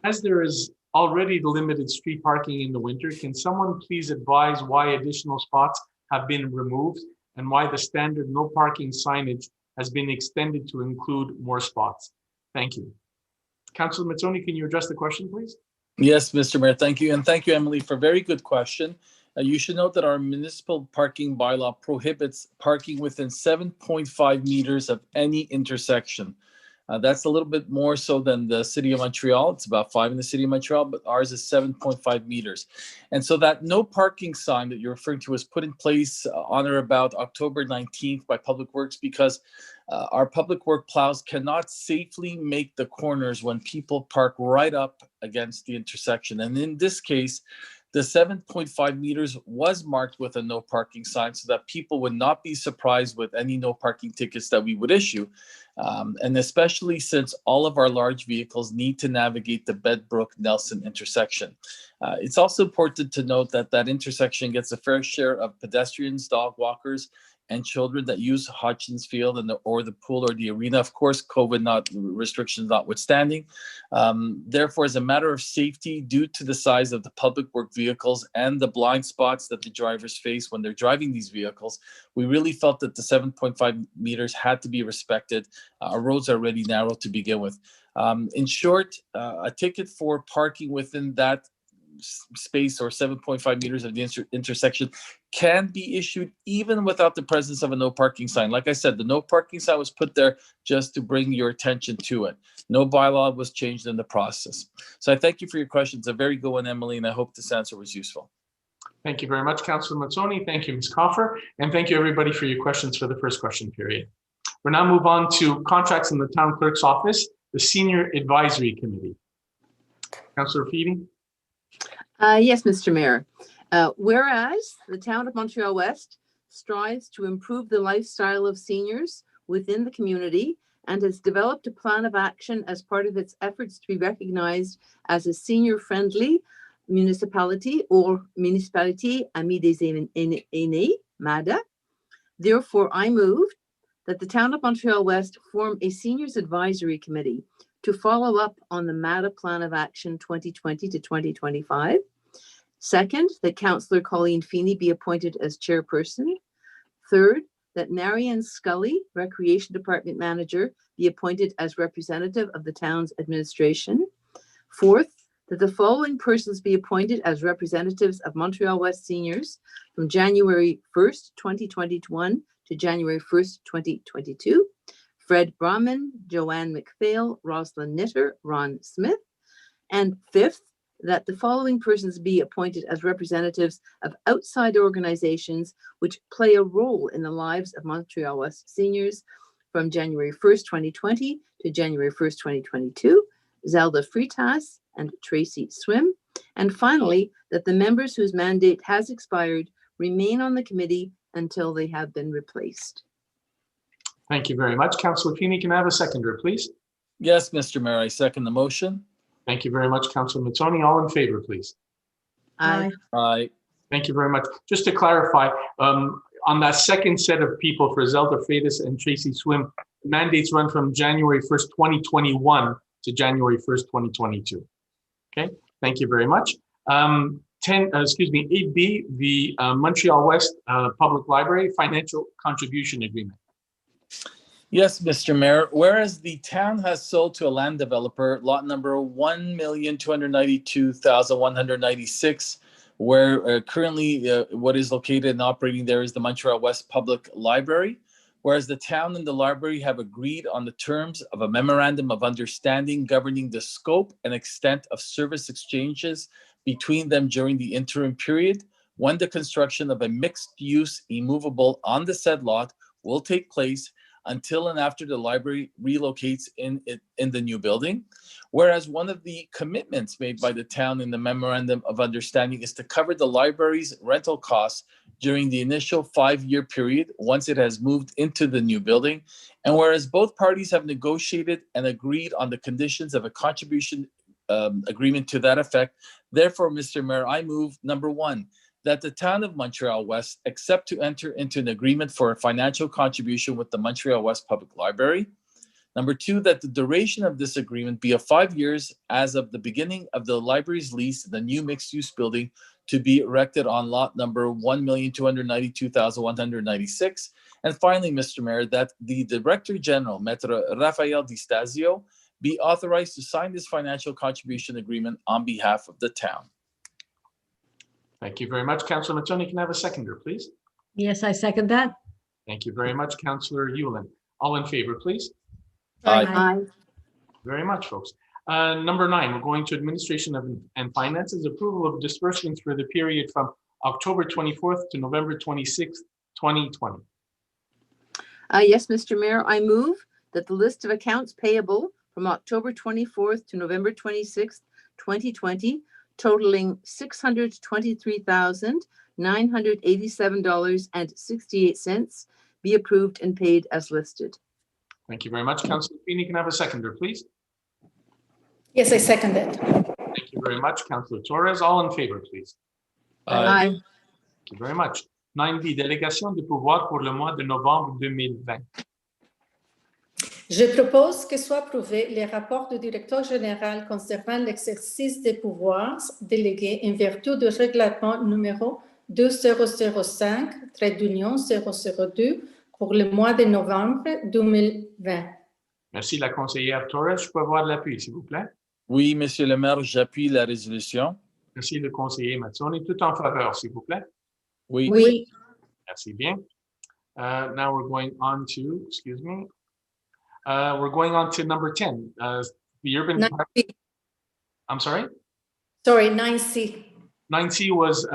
As there is already limited street parking in the winter, can someone please advise why additional spots have been removed and why the standard no parking signage has been extended to include more spots? Thank you. Councillor Mazzoni, can you address the question, please? Yes, Mr. Mayor, thank you. And thank you, Emily, for a very good question. You should note that our municipal parking bylaw prohibits parking within 7.5 meters of any intersection. That's a little bit more so than the City of Montreal. It's about 5 in the City of Montreal, but ours is 7.5 meters. And so that no parking sign that you're referring to was put in place on or about October 19th by Public Works because our public work plows cannot safely make the corners when people park right up against the intersection. And in this case, the 7.5 meters was marked with a no parking sign so that people would not be surprised with any no parking tickets that we would issue. And especially since all of our large vehicles need to navigate the Bedbrook-Nelson intersection. It's also important to note that that intersection gets a fair share of pedestrians, dog walkers, and children that use Hodgins Field or the pool or the arena. Of course, COVID restrictions notwithstanding. Therefore, as a matter of safety, due to the size of the public work vehicles and the blind spots that the drivers face when they're driving these vehicles, we really felt that the 7.5 meters had to be respected. Our roads are already narrow to begin with. In short, a ticket for parking within that space or 7.5 meters of the intersection can be issued even without the presence of a no parking sign. Like I said, the no parking sign was put there just to bring your attention to it. No bylaw was changed in the process. So I thank you for your question. It's a very good one, Emily, and I hope this answer was useful. Thank you very much, Councillor Mazzoni. Thank you, Ms. Coffer. And thank you, everybody, for your questions for the first question period. We'll now move on to contracts in the Town Clerk's Office, the Senior Advisory Committee. Councillor Feeney. Yes, Mr. Mayor. Whereas the town of Montreal-Ouest strives to improve the lifestyle of seniors within the community and has developed a plan of action as part of its efforts to be recognized as a senior-friendly municipality or Municipalité Amie des Aînés, MADA. Therefore, I move that the town of Montreal-Ouest form a seniors advisory committee to follow up on the MADA Plan of Action 2020 to 2025. Second, that Councillor Colleen Feeney be appointed as chairperson. Third, that Marianne Scully, Recreation Department Manager, be appointed as representative of the town's administration. Fourth, that the following persons be appointed as representatives of Montreal-Ouest seniors from January 1st, 2021 to January 1st, 2022. Fred Brahman, Joanne McPhail, Rosalind Knitter, Ron Smith. And fifth, that the following persons be appointed as representatives of outside organizations which play a role in the lives of Montreal-Ouest seniors from January 1st, 2020 to January 1st, 2022, Zelda Freitas and Tracy Swim. And finally, that the members whose mandate has expired remain on the committee until they have been replaced. Thank you very much. Councillor Feeney, can I have a seconder, please? Yes, Mr. Mayor, I second the motion. Thank you very much, Councillor Mazzoni. All in favor, please. Aye. Aye. Thank you very much. Just to clarify, on that second set of people for Zelda Freitas and Tracy Swim, mandates run from January 1st, 2021 to January 1st, 2022. Okay, thank you very much. 8B, the Montreal-Ouest Public Library Financial Contribution Agreement. Yes, Mr. Mayor. Whereas the town has sold to a land developer lot number 1,292,196, where currently what is located and operating there is the Montreal-West Public Library. Whereas the town and the library have agreed on the terms of a memorandum of understanding governing the scope and extent of service exchanges between them during the interim period, when the construction of a mixed-use immovable on the said lot will take place until and after the library relocates in the new building. Whereas one of the commitments made by the town in the memorandum of understanding is to cover the library's rental costs during the initial 5-year period once it has moved into the new building. And whereas both parties have negotiated and agreed on the conditions of a contribution agreement to that effect, therefore, Mr. Mayor, I move number 1, that the town of Montreal-West accept to enter into an agreement for a financial contribution with the Montreal-West Public Library. Number 2, that the duration of this agreement be of 5 years as of the beginning of the library's lease in the new mixed-use building to be erected on lot number 1,292,196. And finally, Mr. Mayor, that the Director General, Maître Raphael Di Stasio, be authorized to sign this financial contribution agreement on behalf of the town. Thank you very much. Councillor Mazzoni, can I have a seconder, please? Yes, I second that. Thank you very much, Councillor Yulin. All in favor, please? Aye. Aye. Very much, folks. Number 9, we're going to Administration and Finances, approval of disbursements for the period from October 24th to November 26th, 2020. Yes, Mr. Mayor, I move that the list of accounts payable from October 24th to November 26th, 2020, totaling $623,987.68, be approved and paid as listed. Thank you very much. Councillor Feeney, can I have a seconder, please? Yes, I second it. Thank you very much. Councillor Torres, all in favor, please? Aye. Thank you very much. 9B, délégation de pouvoir pour le mois de novembre 2020. Je propose que soient approuvés les rapports du directeur général concernant l'exercice des pouvoirs délégués en vertu du règlement numéro 2005-002 pour le mois de novembre 2020. Merci, la conseillère Torres. Je peux avoir de l'appui, s'il vous plaît? Oui, Monsieur le maire, j'appuie la résolution. Merci, le conseiller Mazzoni. Tout en faveur, s'il vous plaît? Oui. Oui. Merci bien. Now we're going on to, excuse me, we're going on to number 10, the urban. 9C. I'm sorry? Sorry, 9C. 9C was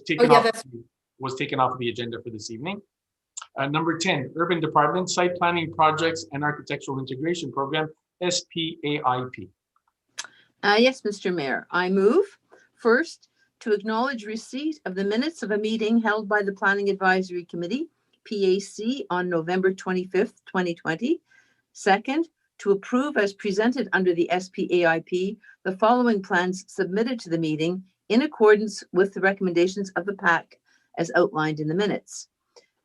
taken was taken off the agenda for this evening. Number 10, Urban Department Site Planning Projects and Architectural Integration Program, SPAIP. Yes, Mr. Mayor, I move first to acknowledge receipt of the minutes of a meeting held by the Planning Advisory Committee, PAC, on November 25th, 2020. Second, to approve as presented under the SPAIP the following plans submitted to the meeting in accordance with the recommendations of the PAC as outlined in the minutes.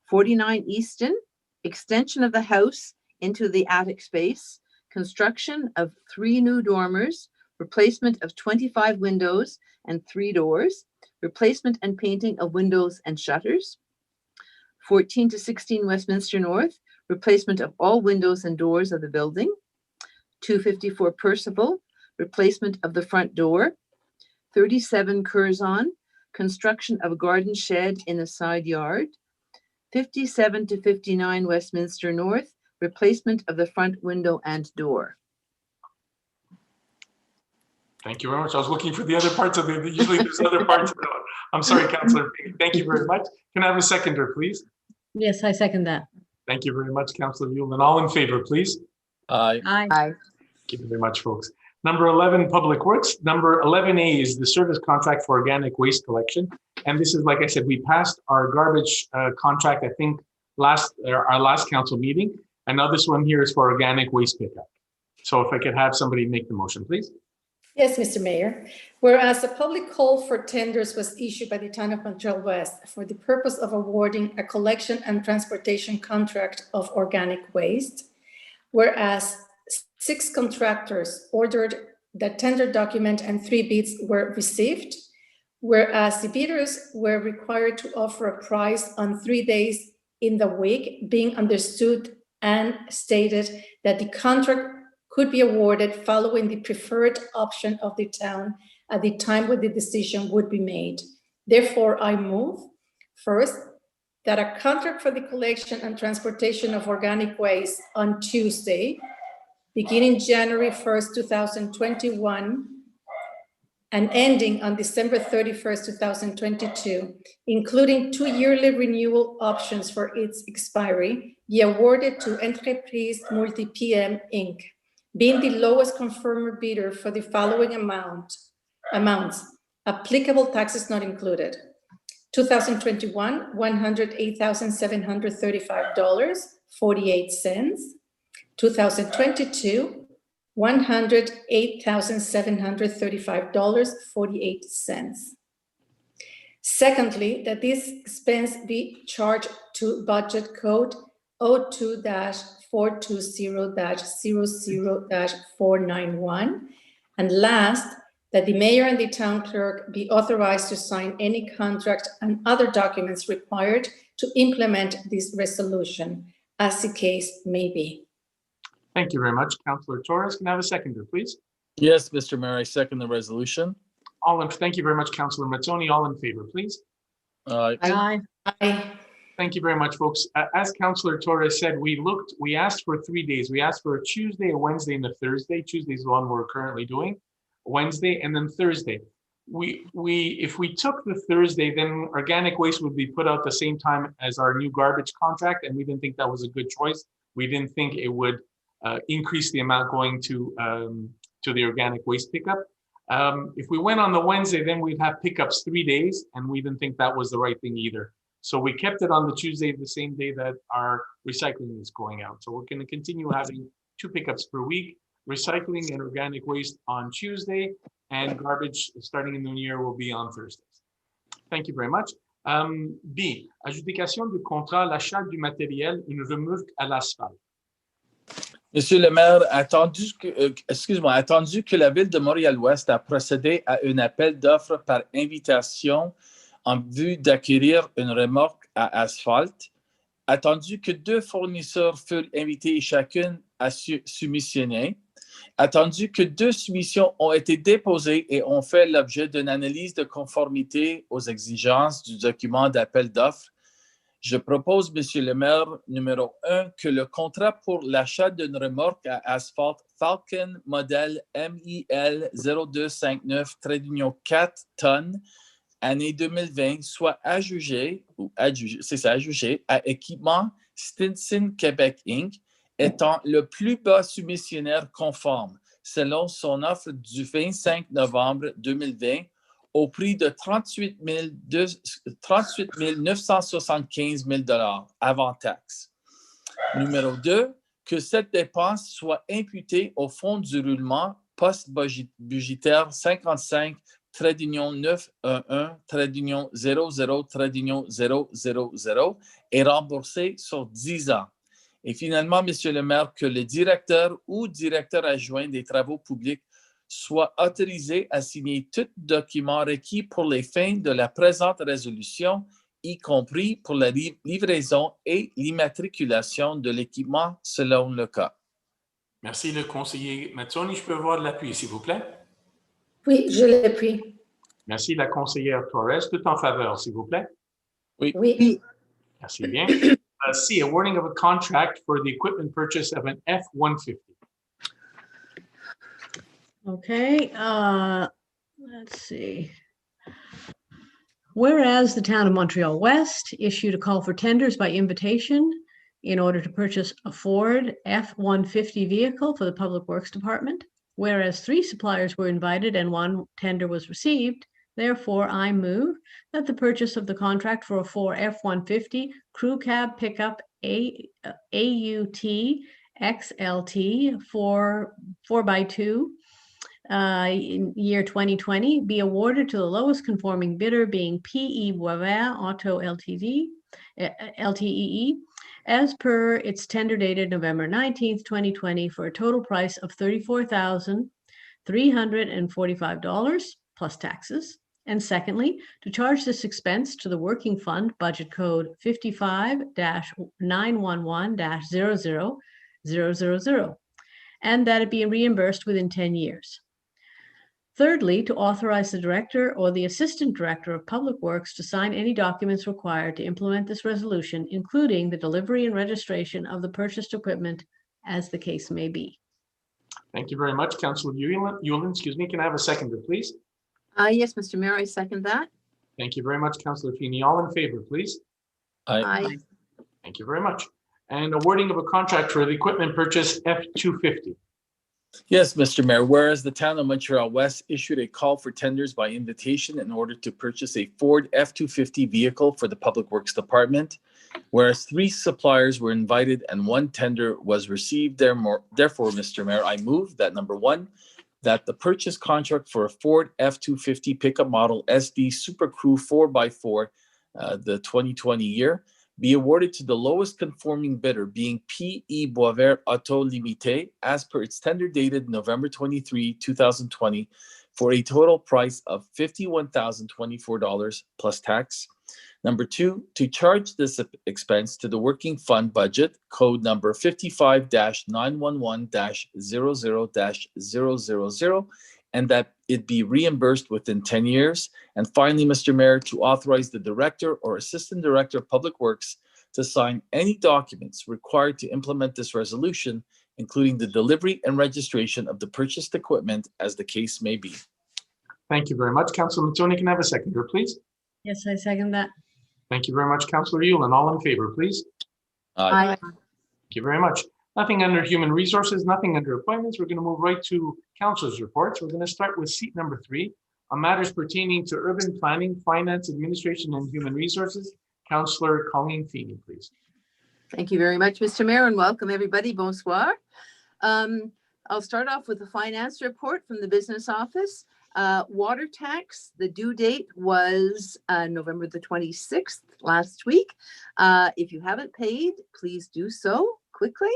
49 Easton, extension of the house into the attic space, construction of 3 new dormers, replacement of 25 windows and 3 doors, replacement and painting of windows and shutters. 14 to 16 Westminster North, replacement of all windows and doors of the building. 254 Percival, replacement of the front door. 37 Curzon, construction of a garden shed in a side yard. 57 to 59 Westminster North, replacement of the front window and door. Thank you very much. I was looking for the other parts of it. Usually there's other parts of it. I'm sorry, Councillor. Thank you very much. Can I have a seconder, please? Yes, I second that. Thank you very much, Councillor Yulin. All in favor, please? Aye. Aye. Aye. Thank you very much, folks. Number 11, Public Works. Number 11A is the service contract for organic waste collection. And this is, like I said, we passed our garbage contract, I think, our last council meeting. And now this one here is for organic waste pickup. So if I could have somebody make the motion, please. Yes, Mr. Mayor. Whereas a public call for tenders was issued by the town of Montreal-Ouest for the purpose of awarding a collection and transportation contract of organic waste, whereas 6 contractors ordered the tender document and 3 bids were received, Whereas the bidders were required to offer a price on 3 days in the week, being understood and stated that the contract could be awarded following the preferred option of the town at the time when the decision would be made. Therefore, I move, first, that a contract for the collection and transportation of organic waste on Tuesday, beginning January 1st, 2021, and ending on December 31st, 2022, including 2 yearly renewal options for its expiry, be awarded to Entreprise Multi PM Inc., being the lowest confirmed bidder for the following amounts, applicable taxes not included. 2021, $108,735.48. 2022, $108,735.48. Secondly, that this expense be charged to budget code 02-420-00-491. And last, that the mayor and the town clerk be authorized to sign any contract and other documents required to implement this resolution, as the case may be. Thank you very much, Councillor Torres. Can I have a seconder, please? Yes, Mr. Mayor, I second the resolution. Thank you very much, Councillor Mazzoni. All in favor, please. Aye. Aye. Thank you very much, folks. As Councillor Torres said, we asked for 3 days. We asked for a Tuesday, a Wednesday, and a Thursday. Tuesday is the one we're currently doing. Wednesday, and then Thursday. If we took the Thursday, then organic waste would be put out the same time as our new garbage contract, and we didn't think that was a good choice. We didn't think it would increase the amount going to the organic waste pickup. If we went on the Wednesday, then we'd have pickups 3 days, and we didn't think that was the right thing either. So we kept it on the Tuesday, the same day that our recycling is going out. So we're going to continue having 2 pickups per week, recycling and organic waste on Tuesday, and garbage starting in the new year will be on Thursdays. Thank you very much. B, adjudication du contrat, l'achat du matériel, une remorque à l'asphalte. Monsieur le maire, attendu que la ville de Montréal-Ouest a procédé à un appel d'offres par invitation en vue d'acquérir une remorque à asphalte, attendu que 2 fournisseurs furent invités et chacune a soumissionné, attendu que 2 soumissions ont été déposées et ont fait l'objet d'une analyse de conformité aux exigences du document d'appel d'offres, je propose, Monsieur le maire, numéro 1, que le contrat pour l'achat d'une remorque à asphalte Falcon modèle MIL 0259-4 tonnes, année 2020, soit adjugé à équipement Stinson Québec Inc., étant le plus bas soumissionnaire conforme, selon son offre du 25 novembre 2020, au prix de 38 975 000 $ avant taxe. Numéro 2, que cette dépense soit imputée au fonds du roulement poste budgétaire 55-911-00-000 et remboursée sur 10 ans. Et finalement, Monsieur le maire, que le directeur ou directeur adjoint des travaux publics soit autorisé à signer tout document requis pour les fins de la présente résolution, y compris pour la livraison et l'immatriculation de l'équipement selon le cas. Merci, le conseiller Mazzoni. Je peux avoir de l'appui, s'il vous plaît? Oui, je l'appuie. Merci, la conseillère Torres. Tout en faveur, s'il vous plaît? Oui. Oui. Merci bien. C, awarding of a contract for the equipment purchase of an F-150. Okay, let's see. Whereas the town of Montreal-West issued a call for tenders by invitation in order to purchase a Ford F-150 vehicle for the Public Works Department, whereas 3 suppliers were invited and 1 tender was received, therefore I move that the purchase of the contract for a Ford F-150 crew cab pickup AUT XLT 4x2 in year 2020 be awarded to the lowest conforming bidder, being P.E. Boisvert Auto LTEE, as per its tender dated November 19th, 2020, for a total price of $34,345 plus taxes. And secondly, to charge this expense to the working fund budget code 55-911-00000, and that it be reimbursed within 10 years. Thirdly, to authorize the director or the assistant director of public works to sign any documents required to implement this resolution, including the delivery and registration of the purchased equipment as the case may be. Thank you very much, Councillor Yulin. Excuse me, can I have a seconder, please? Yes, Mr. Mayor, I second that. Thank you very much, Councillor Feeney. All in favor, please? Aye. Thank you very much. And awarding of a contract for the equipment purchase F-250. Yes, Mr. Mayor, whereas the town of Montreal-West issued a call for tenders by invitation in order to purchase a Ford F-250 vehicle for the Public Works Department, whereas 3 suppliers were invited and 1 tender was received, therefore, Mr. Mayor, I move that number 1, that the purchase contract for a Ford F-250 pickup model SD Super Crew 4x4, the 2020 year, be awarded to the lowest conforming bidder, being P.E. Boisvert Auto Limité, as per its tender dated November 23, 2020, for a total price of $51,024 plus tax. Number 2, to charge this expense to the working fund budget, code number 55-911-00-000, and that it be reimbursed within 10 years. And finally, Mr. Mayor, to authorize the director or assistant director of public works to sign any documents required to implement this resolution, including the delivery and registration of the purchased equipment as the case may be. Thank you very much. Councillor Mazzoni, can I have a seconder, please? Yes, I second that. Thank you very much, Councillor Yulin. All in favor, please? Aye. Thank you very much. Nothing under human resources, nothing under appointments. We're going to move right to council's reports. We're going to start with seat number 3 on matters pertaining to urban planning, finance, administration, and human resources. Councillor Colleen Feeney, please. Thank you very much, Mr. Mayor, and welcome everybody. Bonsoir. I'll start off with the finance report from the business office. Water tax, the due date was November the 26th last week. If you haven't paid, please do so quickly.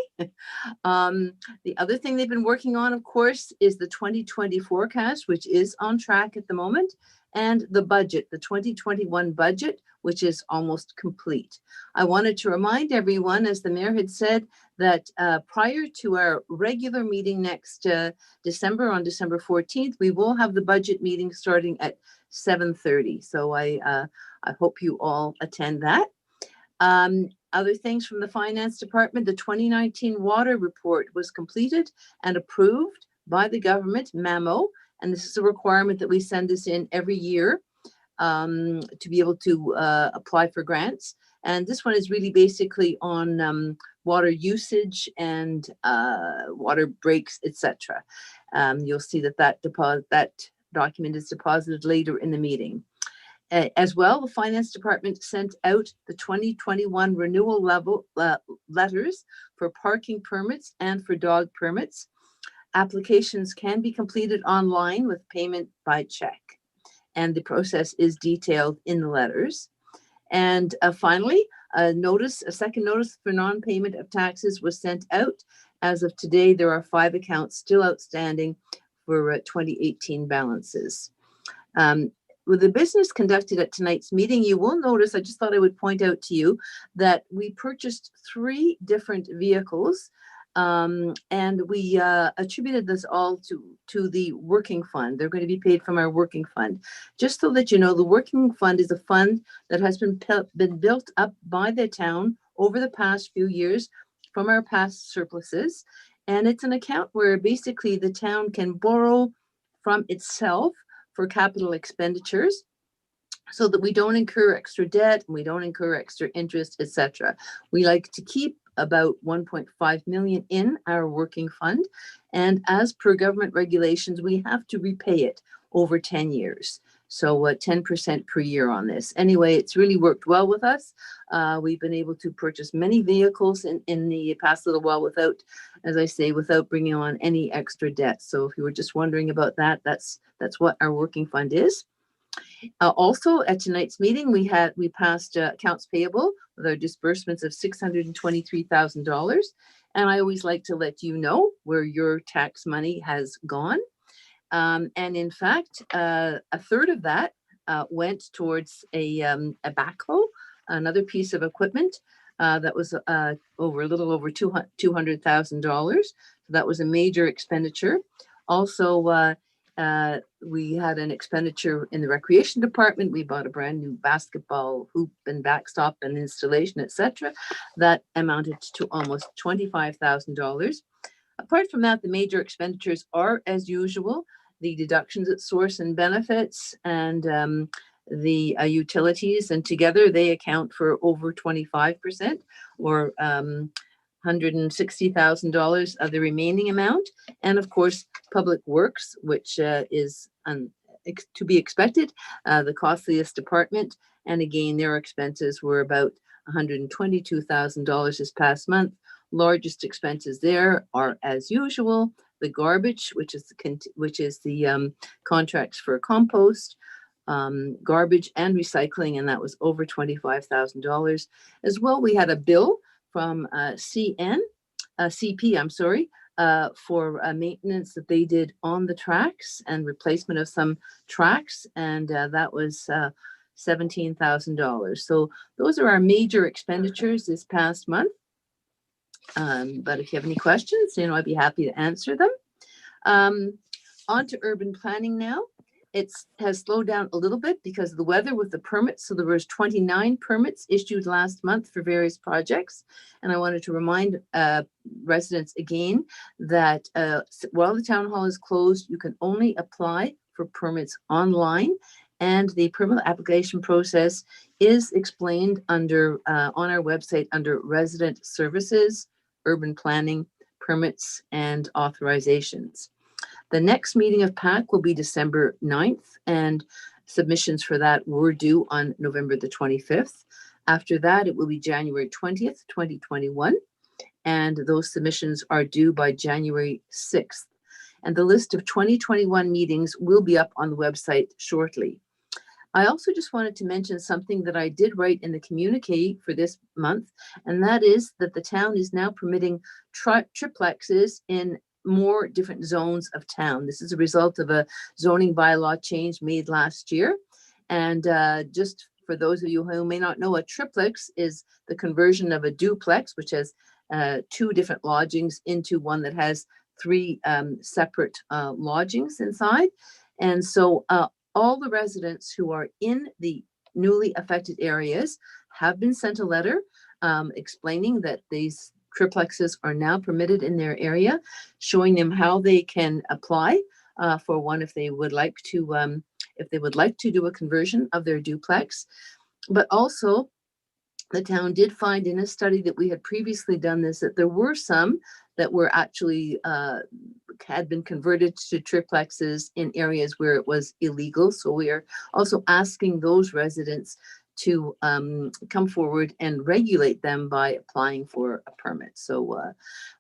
The other thing they've been working on, of course, is the 2020 forecast, which is on track at the moment, and the budget, the 2021 budget, which is almost complete. I wanted to remind everyone, as the mayor had said, that prior to our regular meeting next December, on December 14th, we will have the budget meeting starting at 7:30. So I hope you all attend that. Other things from the finance department, the 2019 water report was completed and approved by the government memo. And this is a requirement that we send this in every year to be able to apply for grants. And this one is really basically on water usage and water breaks, etc. You'll see that document is deposited later in the meeting. As well, the finance department sent out the 2021 renewal letters for parking permits and for dog permits. Applications can be completed online with payment by check, and the process is detailed in the letters. And finally, a second notice for non-payment of taxes was sent out. As of today, there are 5 accounts still outstanding for 2018 balances. With the business conducted at tonight's meeting, you will notice, I just thought I would point out to you that we purchased 3 different vehicles, and we attributed this all to the working fund. They're going to be paid from our working fund. Just so that you know, the working fund is a fund that has been built up by the town over the past few years from our past surpluses. And it's an account where basically the town can borrow from itself for capital expenditures, so that we don't incur extra debt, and we don't incur extra interest, etc. We like to keep about 1.5 million in our working fund, and as per government regulations, we have to repay it over 10 years. So 10% per year on this. Anyway, it's really worked well with us. We've been able to purchase many vehicles in the past little while without, as I say, without bringing on any extra debt. So if you were just wondering about that, that's what our working fund is. Also, at tonight's meeting, we passed accounts payable with our disbursements of $623,000. And I always like to let you know where your tax money has gone. And in fact, a third of that went towards a backhoe, another piece of equipment that was a little over $200,000. So that was a major expenditure. Also, we had an expenditure in the recreation department. We bought a brand new basketball hoop and backstop and installation, etc. That amounted to almost $25,000. Apart from that, the major expenditures are, as usual, the deductions at source and benefits and the utilities, and together they account for over 25% or $160,000 of the remaining amount. And of course, public works, which is to be expected, the costliest department. And again, their expenses were about $122,000 this past month. Largest expenses there are, as usual, the garbage, which is the contracts for compost, garbage and recycling, and that was over $25,000. As well, we had a bill from CP, for maintenance that they did on the tracks and replacement of some tracks, and that was $17,000. So those are our major expenditures this past month. But if you have any questions, I'd be happy to answer them. On to urban planning now. It has slowed down a little bit because of the weather with the permits. So there was 29 permits issued last month for various projects. And I wanted to remind residents again that while the town hall is closed, you can only apply for permits online. And the permit application process is explained on our website under resident services, urban planning, permits, and authorizations. The next meeting of PAC will be December 9th, and submissions for that were due on November the 25th. After that, it will be January 20th, 2021, and those submissions are due by January 6th. And the list of 2021 meetings will be up on the website shortly. I also just wanted to mention something that I did write in the communique for this month, and that is that the town is now permitting triplexes in more different zones of town. This is a result of a zoning bylaw change made last year. And just for those of you who may not know, a triplex is the conversion of a duplex, which has 2 different lodgings, into one that has 3 separate lodgings inside. And so all the residents who are in the newly affected areas have been sent a letter explaining that these triplexes are now permitted in their area, showing them how they can apply for one if they would like to do a conversion of their duplex. But also, the town did find in a study that we had previously done this, that there were some that were actually had been converted to triplexes in areas where it was illegal. So we are also asking those residents to come forward and regulate them by applying for a permit. So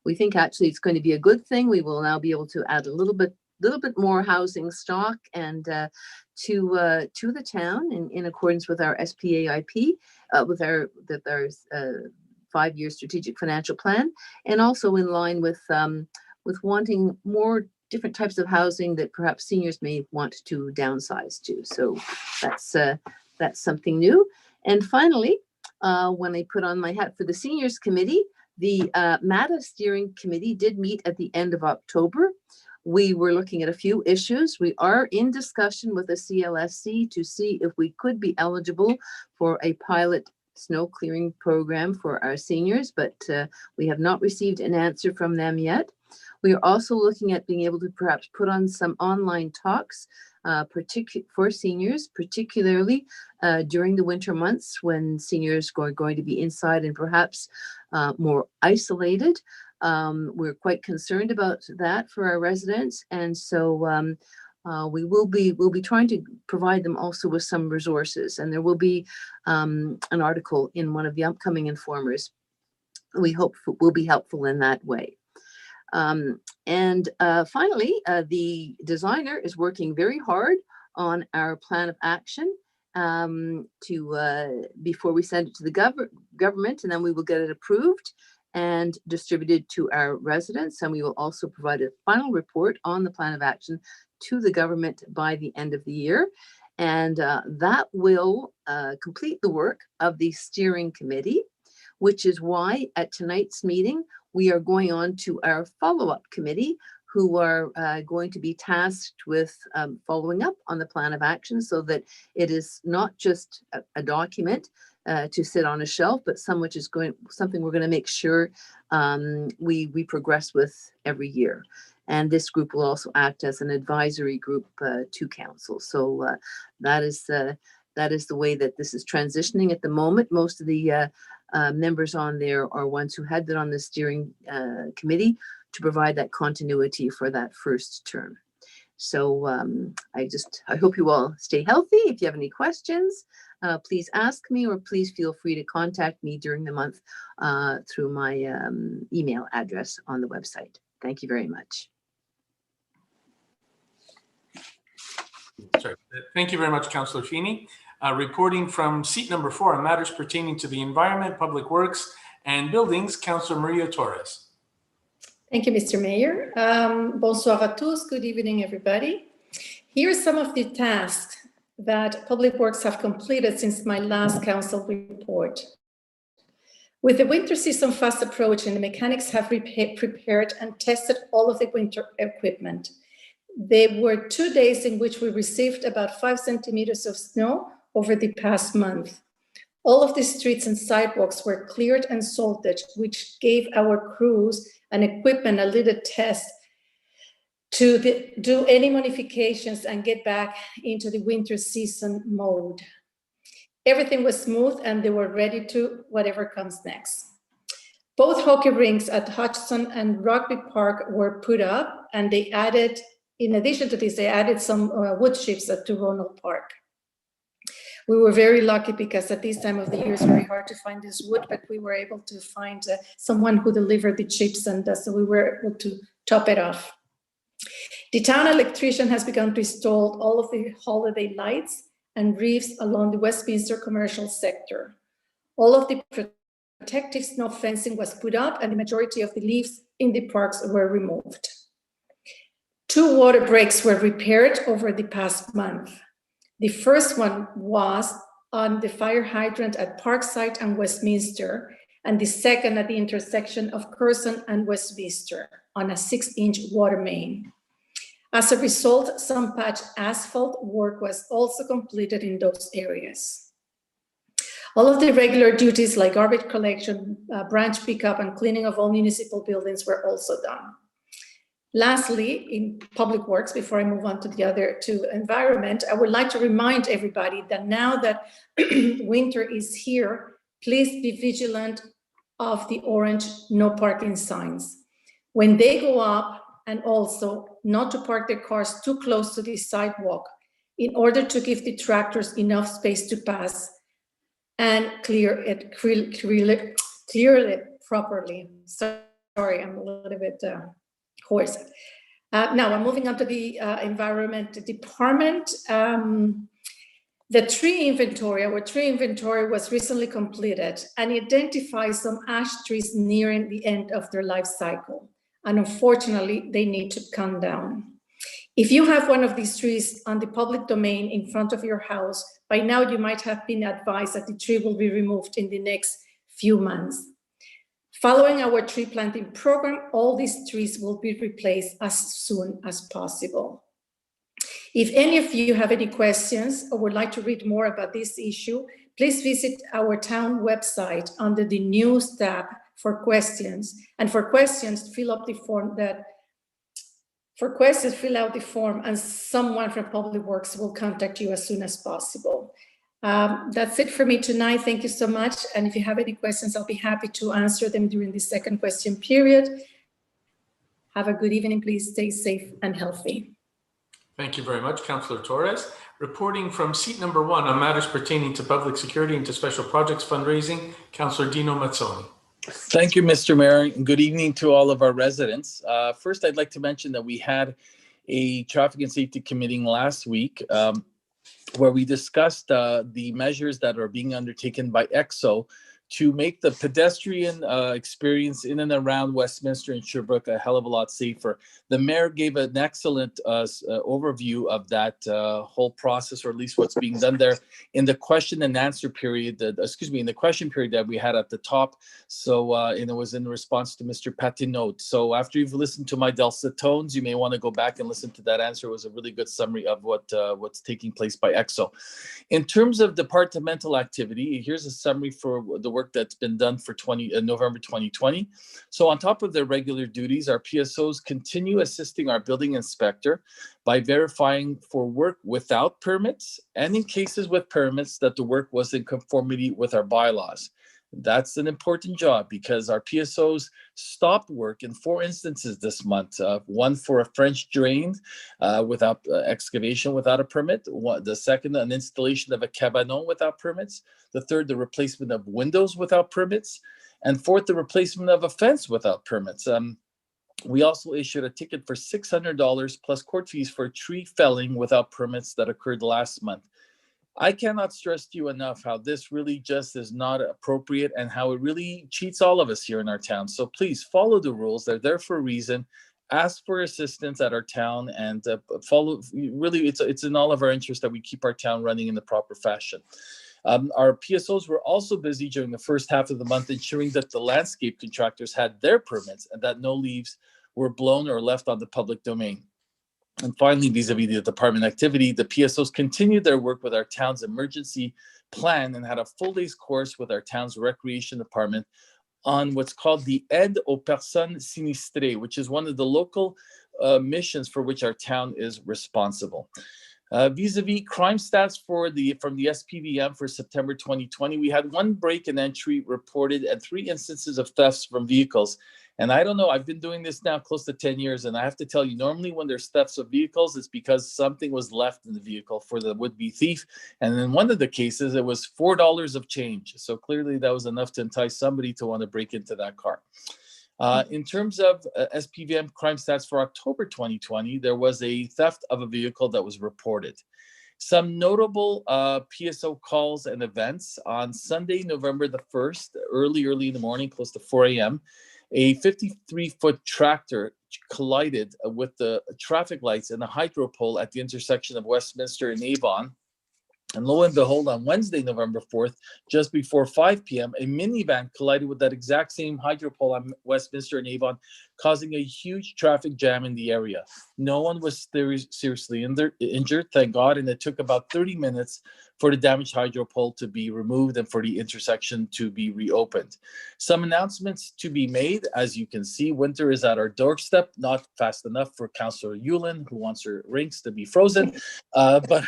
we think actually it's going to be a good thing. We will now be able to add a little bit more housing stock and to the town in accordance with our SPAIP, with our 5-year strategic financial plan, and also in line with wanting more different types of housing that perhaps seniors may want to downsize to. So that's something new. And finally, when I put on my hat for the seniors committee, the MATA steering committee did meet at the end of October. We were looking at a few issues. We are in discussion with the CLSC to see if we could be eligible for a pilot snow clearing program for our seniors, but we have not received an answer from them yet. We are also looking at being able to perhaps put on some online talks for seniors, particularly during the winter months when seniors are going to be inside and perhaps more isolated. We're quite concerned about that for our residents, and so we'll be trying to provide them also with some resources, and there will be an article in one of the upcoming informers we hope will be helpful in that way. And finally, the designer is working very hard on our plan of action before we send it to the government, and then we will get it approved and distributed to our residents. And we will also provide a final report on the plan of action to the government by the end of the year. And that will complete the work of the steering committee, which is why at tonight's meeting, we are going on to our follow-up committee, who are going to be tasked with following up on the plan of action so that it is not just a document to sit on a shelf, but something we're going to make sure we progress with every year. And this group will also act as an advisory group to council. So that is the way that this is transitioning at the moment. Most of the members on there are ones who had been on the steering committee to provide that continuity for that first term. So I hope you all stay healthy. If you have any questions, please ask me, or please feel free to contact me during the month through my email address on the website. Thank you very much. Sorry. Thank you very much, Councillor Feeney. Reporting from seat number 4 on matters pertaining to the environment, public works, and buildings, Councillor Maria Torres. Thank you, Mr. Mayor. Bonsoir à tous. Good evening, everybody. Here are some of the tasks that Public Works have completed since my last council report. With the winter season fast approaching, the mechanics have prepared and tested all of the winter equipment. There were 2 days in which we received about 5 centimeters of snow over the past month. All of the streets and sidewalks were cleared and salted, which gave our crews and equipment a little test to do any modifications and get back into the winter season mode. Everything was smooth and they were ready to whatever comes next. Both hockey rinks at Hudson and Rugby Park were put up, and they added, in addition to this, they added some wood chips at Ronald Park. We were very lucky because at this time of the year it's very hard to find this wood, but we were able to find someone who delivered the chips, and so we were able to top it off. The town electrician has begun to install all of the holiday lights and reefs along the Westminster commercial sector. All of the protective snow fencing was put up, and the majority of the leaves in the parks were removed. 2 water breaks were repaired over the past month. The first one was on the fire hydrant at Parkside and Westminster, and the second at the intersection of Curzon and Westminster on a 6-inch water main. As a result, some patch asphalt work was also completed in those areas. All of the regular duties like garbage collection, branch pickup, and cleaning of all municipal buildings were also done. Lastly, in Public Works, before I move on to the other 2, environment, I would like to remind everybody that now that winter is here, please be vigilant of the orange no parking signs. When they go up, and also not to park their cars too close to the sidewalk in order to give the tractors enough space to pass and clear it properly. Sorry, I'm a little bit hoarse. Now I'm moving on to the environment department. The tree inventory, our tree inventory was recently completed and identifies some ash trees nearing the end of their life cycle. And unfortunately, they need to come down. If you have one of these trees on the public domain in front of your house, by now you might have been advised that the tree will be removed in the next few months. Following our tree planting program, all these trees will be replaced as soon as possible. If any of you have any questions or would like to read more about this issue, please visit our town website under the News tab for questions. And for questions, fill out the form and someone from Public Works will contact you as soon as possible. That's it for me tonight. Thank you so much. And if you have any questions, I'll be happy to answer them during the second question period. Have a good evening. Please stay safe and healthy. Thank you very much, Councillor Torres. Reporting from seat number 1 on matters pertaining to public security and to special projects fundraising, Councillor Dino Mazzoni. Thank you, Mr. Mayor, and good evening to all of our residents. First, I'd like to mention that we had a traffic and safety committee last week where we discussed the measures that are being undertaken by EXO to make the pedestrian experience in and around Westminster and Sherbrooke a hell of a lot safer. The mayor gave an excellent overview of that whole process, or at least what's being done there in the question and answer period, in the question period that we had at the top. So, and it was in response to Mr. Patineau. So after you've listened to my dulcet tones, you may want to go back and listen to that answer. It was a really good summary of what's taking place by EXO. In terms of departmental activity, here's a summary for the work that's been done for November 2020. So on top of their regular duties, our PSOs continue assisting our building inspector by verifying for work without permits, and in cases with permits, that the work was in conformity with our bylaws. That's an important job because our PSOs stopped work in 4 instances this month. One for a French drain without excavation without a permit. The second, an installation of a cabanon without permits. The third, the replacement of windows without permits. And fourth, the replacement of a fence without permits. We also issued a ticket for $600 plus court fees for tree felling without permits that occurred last month. I cannot stress to you enough how this really just is not appropriate and how it really cheats all of us here in our town. So please follow the rules. They're there for a reason. Ask for assistance at our town and follow. Really, it's in all of our interest that we keep our town running in the proper fashion. Our PSOs were also busy during the first half of the month ensuring that the landscape contractors had their permits and that no leaves were blown or left on the public domain. And finally, vis-a-vis the Department Activity, the PSOs continued their work with our town's emergency plan and had a full day's course with our town's recreation department on what's called the Aide aux Personnes Sinistrées, which is one of the local missions for which our town is responsible. Vis-a-vis crime stats from the SPVM for September 2020, we had 1 break and entry reported and 3 instances of thefts from vehicles. And I don't know, I've been doing this now close to 10 years, and I have to tell you, normally when there's thefts of vehicles, it's because something was left in the vehicle for the would-be thief. And in one of the cases, it was $4 of change. So clearly that was enough to entice somebody to want to break into that car. In terms of SPVM crime stats for October 2020, there was a theft of a vehicle that was reported. Some notable PSO calls and events on Sunday, November the 1st, early in the morning, close to 4 a.m., a 53-foot tractor collided with the traffic lights and the hydro pole at the intersection of Westminster and Avon. And lo and behold, on Wednesday, November 4th, just before 5 p.m., a minivan collided with that exact same hydro pole on Westminster and Avon, causing a huge traffic jam in the area. No one was seriously injured, thank God, and it took about 30 minutes for the damaged hydro pole to be removed and for the intersection to be reopened. Some announcements to be made. As you can see, winter is at our doorstep, not fast enough for Councillor Yulin, who wants her rinks to be frozen, but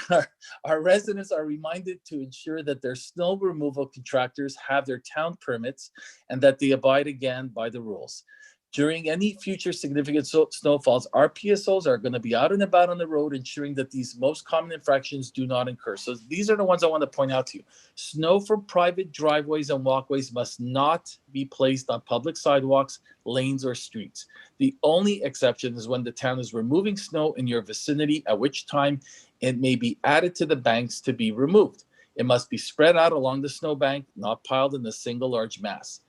our residents are reminded to ensure that their snow removal contractors have their town permits and that they abide again by the rules. During any future significant snowfalls, our PSOs are going to be out and about on the road, ensuring that these most common infractions do not occur. So these are the ones I want to point out to you. Snow from private driveways and walkways must not be placed on public sidewalks, lanes, or streets. The only exception is when the town is removing snow in your vicinity, at which time it may be added to the banks to be removed. It must be spread out along the snowbank, not piled in a single large mass.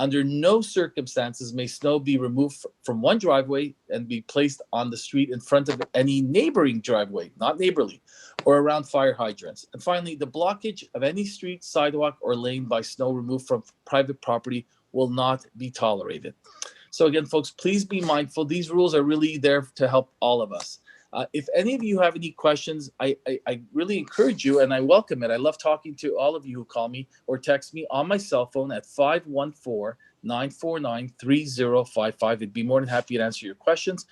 Under no circumstances may snow be removed from one driveway and be placed on the street in front of any neighboring driveway, not neighborly, or around fire hydrants. And finally, the blockage of any street, sidewalk, or lane by snow removed from private property will not be tolerated. So again, folks, please be mindful. These rules are really there to help all of us. If any of you have any questions, I really encourage you, and I welcome it. I love talking to all of you who call me or text me on my cell phone at 514-949-3055. I'd be more than happy to answer your questions.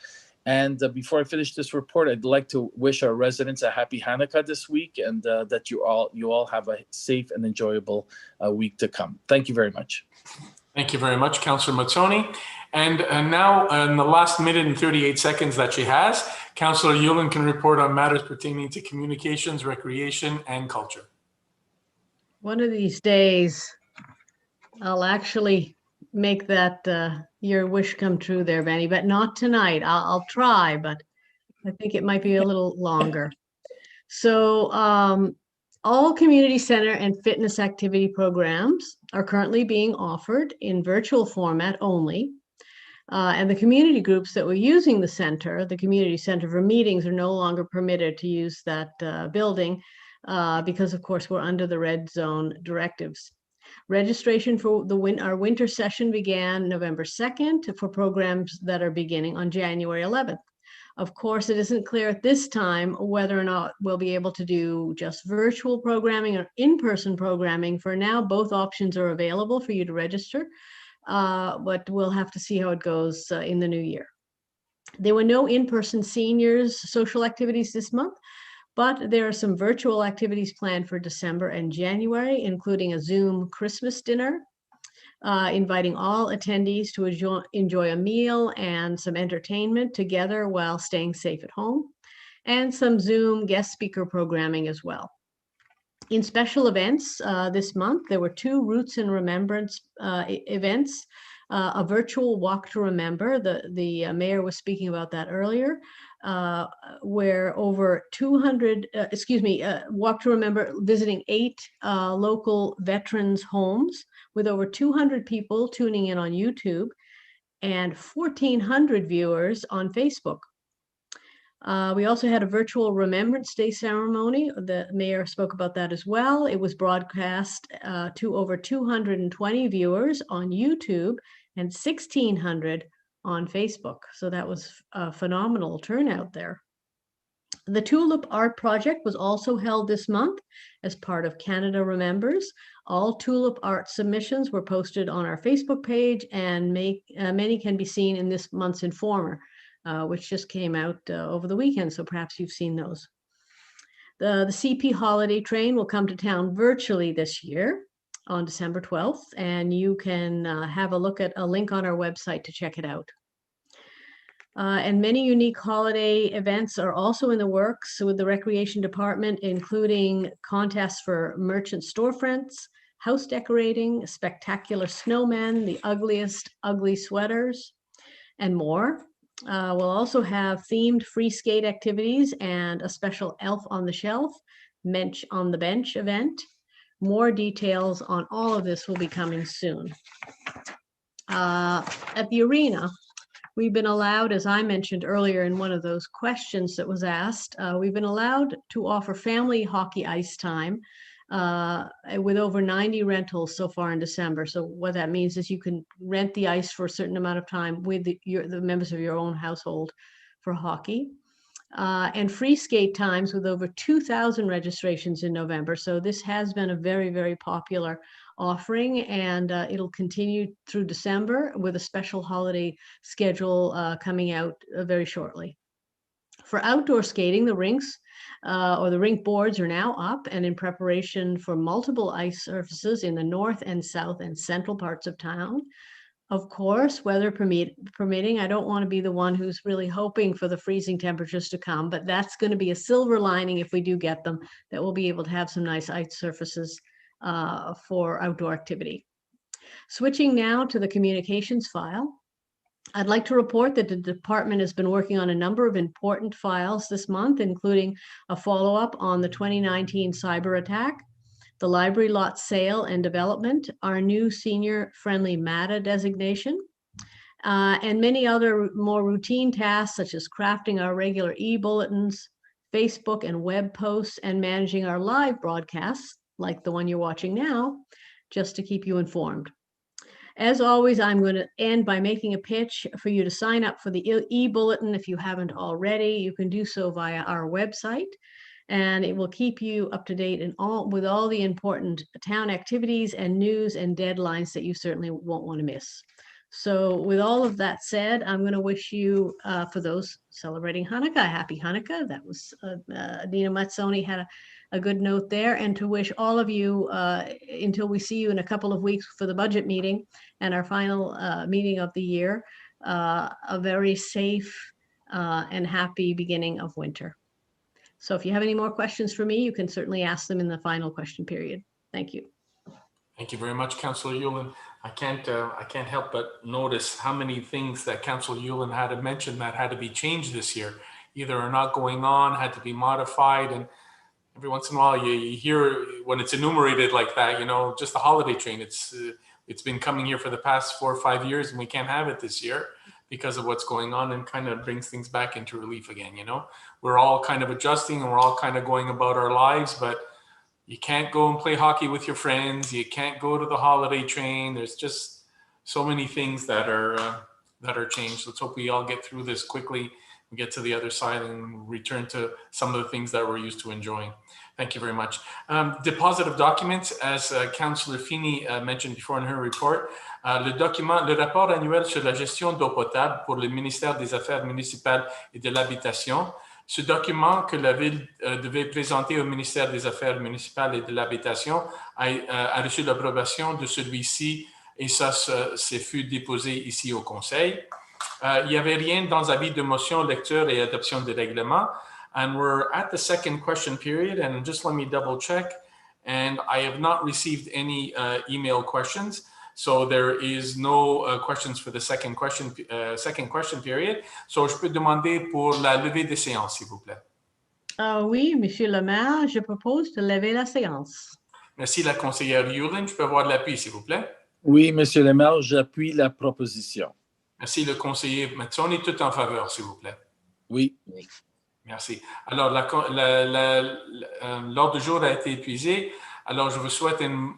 And before I finish this report, I'd like to wish our residents a happy Hanukkah this week, and that you all have a safe and enjoyable week to come. Thank you very much. Thank you very much, Councillor Mazzoni. And now, in the last minute and 38 seconds that she has, Councillor Yulin can report on matters pertaining to communications, recreation, and culture. One of these days, I'll actually make that your wish come true there, Benny, but not tonight. I'll try, but I think it might be a little longer. So All community center and fitness activity programs are currently being offered in virtual format only. And the community groups that were using the center, the community center for meetings, are no longer permitted to use that building because, of course, we're under the red zone directives. Registration for our winter session began November 2nd for programs that are beginning on January 11th. Of course, it isn't clear at this time whether or not we'll be able to do just virtual programming or in-person programming. For now, both options are available for you to register, but we'll have to see how it goes in the new year. There were no in-person seniors social activities this month, but there are some virtual activities planned for December and January, including a Zoom Christmas dinner, inviting all attendees to enjoy a meal and some entertainment together while staying safe at home, and some Zoom guest speaker programming as well. In special events this month, there were 2 Roots and Remembrance events, a virtual walk to remember. The mayor was speaking about that earlier, where over 200, walk to remember, visiting 8 local veterans' homes with over 200 people tuning in on YouTube and 1,400 viewers on Facebook. We also had a virtual Remembrance Day ceremony. The mayor spoke about that as well. It was broadcast to over 220 viewers on YouTube and 1,600 on Facebook. So that was a phenomenal turnout there. The Tulip Art Project was also held this month as part of Canada Remembers. All Tulip Art submissions were posted on our Facebook page, and many can be seen in this month's Informer, which just came out over the weekend, so perhaps you've seen those. The CP Holiday Train will come to town virtually this year on December 12th, and you can have a look at a link on our website to check it out. And many unique holiday events are also in the works with the Recreation Department, including contests for merchant storefronts, house decorating, spectacular snowmen, the ugliest ugly sweaters, and more. We'll also have themed free skate activities and a special Elf on the Shelf, Mensch on the Bench event. More details on all of this will be coming soon. At the arena, we've been allowed, as I mentioned earlier in one of those questions that was asked, we've been allowed to offer family hockey ice time with over 90 rentals so far in December. So what that means is you can rent the ice for a certain amount of time with the members of your own household for hockey. And free skate times with over 2,000 registrations in November. So this has been a very, very popular offering, and it'll continue through December with a special holiday schedule coming out very shortly. For outdoor skating, the rinks or the rink boards are now up and in preparation for multiple ice surfaces in the north and south and central parts of town. Of course, weather permitting, I don't want to be the one who's really hoping for the freezing temperatures to come, but that's going to be a silver lining if we do get them, that we'll be able to have some nice ice surfaces for outdoor activity. Switching now to the communications file, I'd like to report that the department has been working on a number of important files this month, including a follow-up on the 2019 cyber attack, the library lot sale and development, our new senior-friendly MATA designation, and many other more routine tasks such as crafting our regular e-bulletins, Facebook and web posts, and managing our live broadcasts, like the one you're watching now, just to keep you informed. As always, I'm going to end by making a pitch for you to sign up for the e-bulletin if you haven't already. You can do so via our website, and it will keep you up to date with all the important town activities and news and deadlines that you certainly won't want to miss. So with all of that said, I'm going to wish you, for those celebrating Hanukkah, happy Hanukkah. That was Nina Mazzoni had a good note there, and to wish all of you, until we see you in a couple of weeks for the budget meeting and our final meeting of the year, a very safe and happy beginning of winter. So if you have any more questions for me, you can certainly ask them in the final question period. Thank you. Thank you very much, Councillor Yulin. I can't help but notice how many things that Councillor Yulin had to mention that had to be changed this year, either are not going on, had to be modified, every once in a while you hear when it's enumerated like that, just the holiday train. It's been coming here for the past 4 or 5 years, and we can't have it this year because of what's going on, and kind of brings things back into relief again. We're all kind of adjusting, and we're all kind of going about our lives, but you can't go and play hockey with your friends. You can't go to the holiday train. There's just so many things that are changed. Let's hope we all get through this quickly. We get to the other side and return to some of the things that we're used to enjoying. Thank you very much. Deposit of documents, as Councillor Feeney mentioned before in her report, le rapport annuel sur la gestion d'eau potable pour le ministère des Affaires municipales et de l'Habitation. Ce document que la Ville devait présenter au ministère des Affaires municipales et de l'Habitation a reçu l'approbation de celui-ci, et ça fut déposé ici au Conseil. Il n'y avait rien dans avis de motion, lecture et adoption de règlement. And we're at the second question period, and just let me double check. And I have not received any email questions. So there is no questions for the second question period. So je peux demander pour la levée des séances, s'il vous plaît. Oui, Monsieur le maire, je propose de lever la séance. Merci, la conseillère Yurin. Je peux avoir de l'appui, s'il vous plaît. Oui, Monsieur le maire, j'appuie la proposition. Merci, le conseiller Mazzoni. Tout en faveur, s'il vous plaît. Oui. Merci. Alors, l'ordre du jour a été épuisé. Alors, je vous souhaite une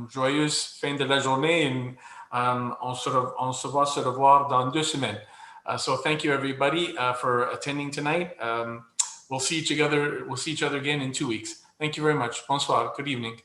joyeuse fin de la journée. On va se revoir dans 2 semaines. So, thank you everybody for attending tonight. We'll see each other again in 2 weeks. Thank you very much. Bonsoir. Good evening.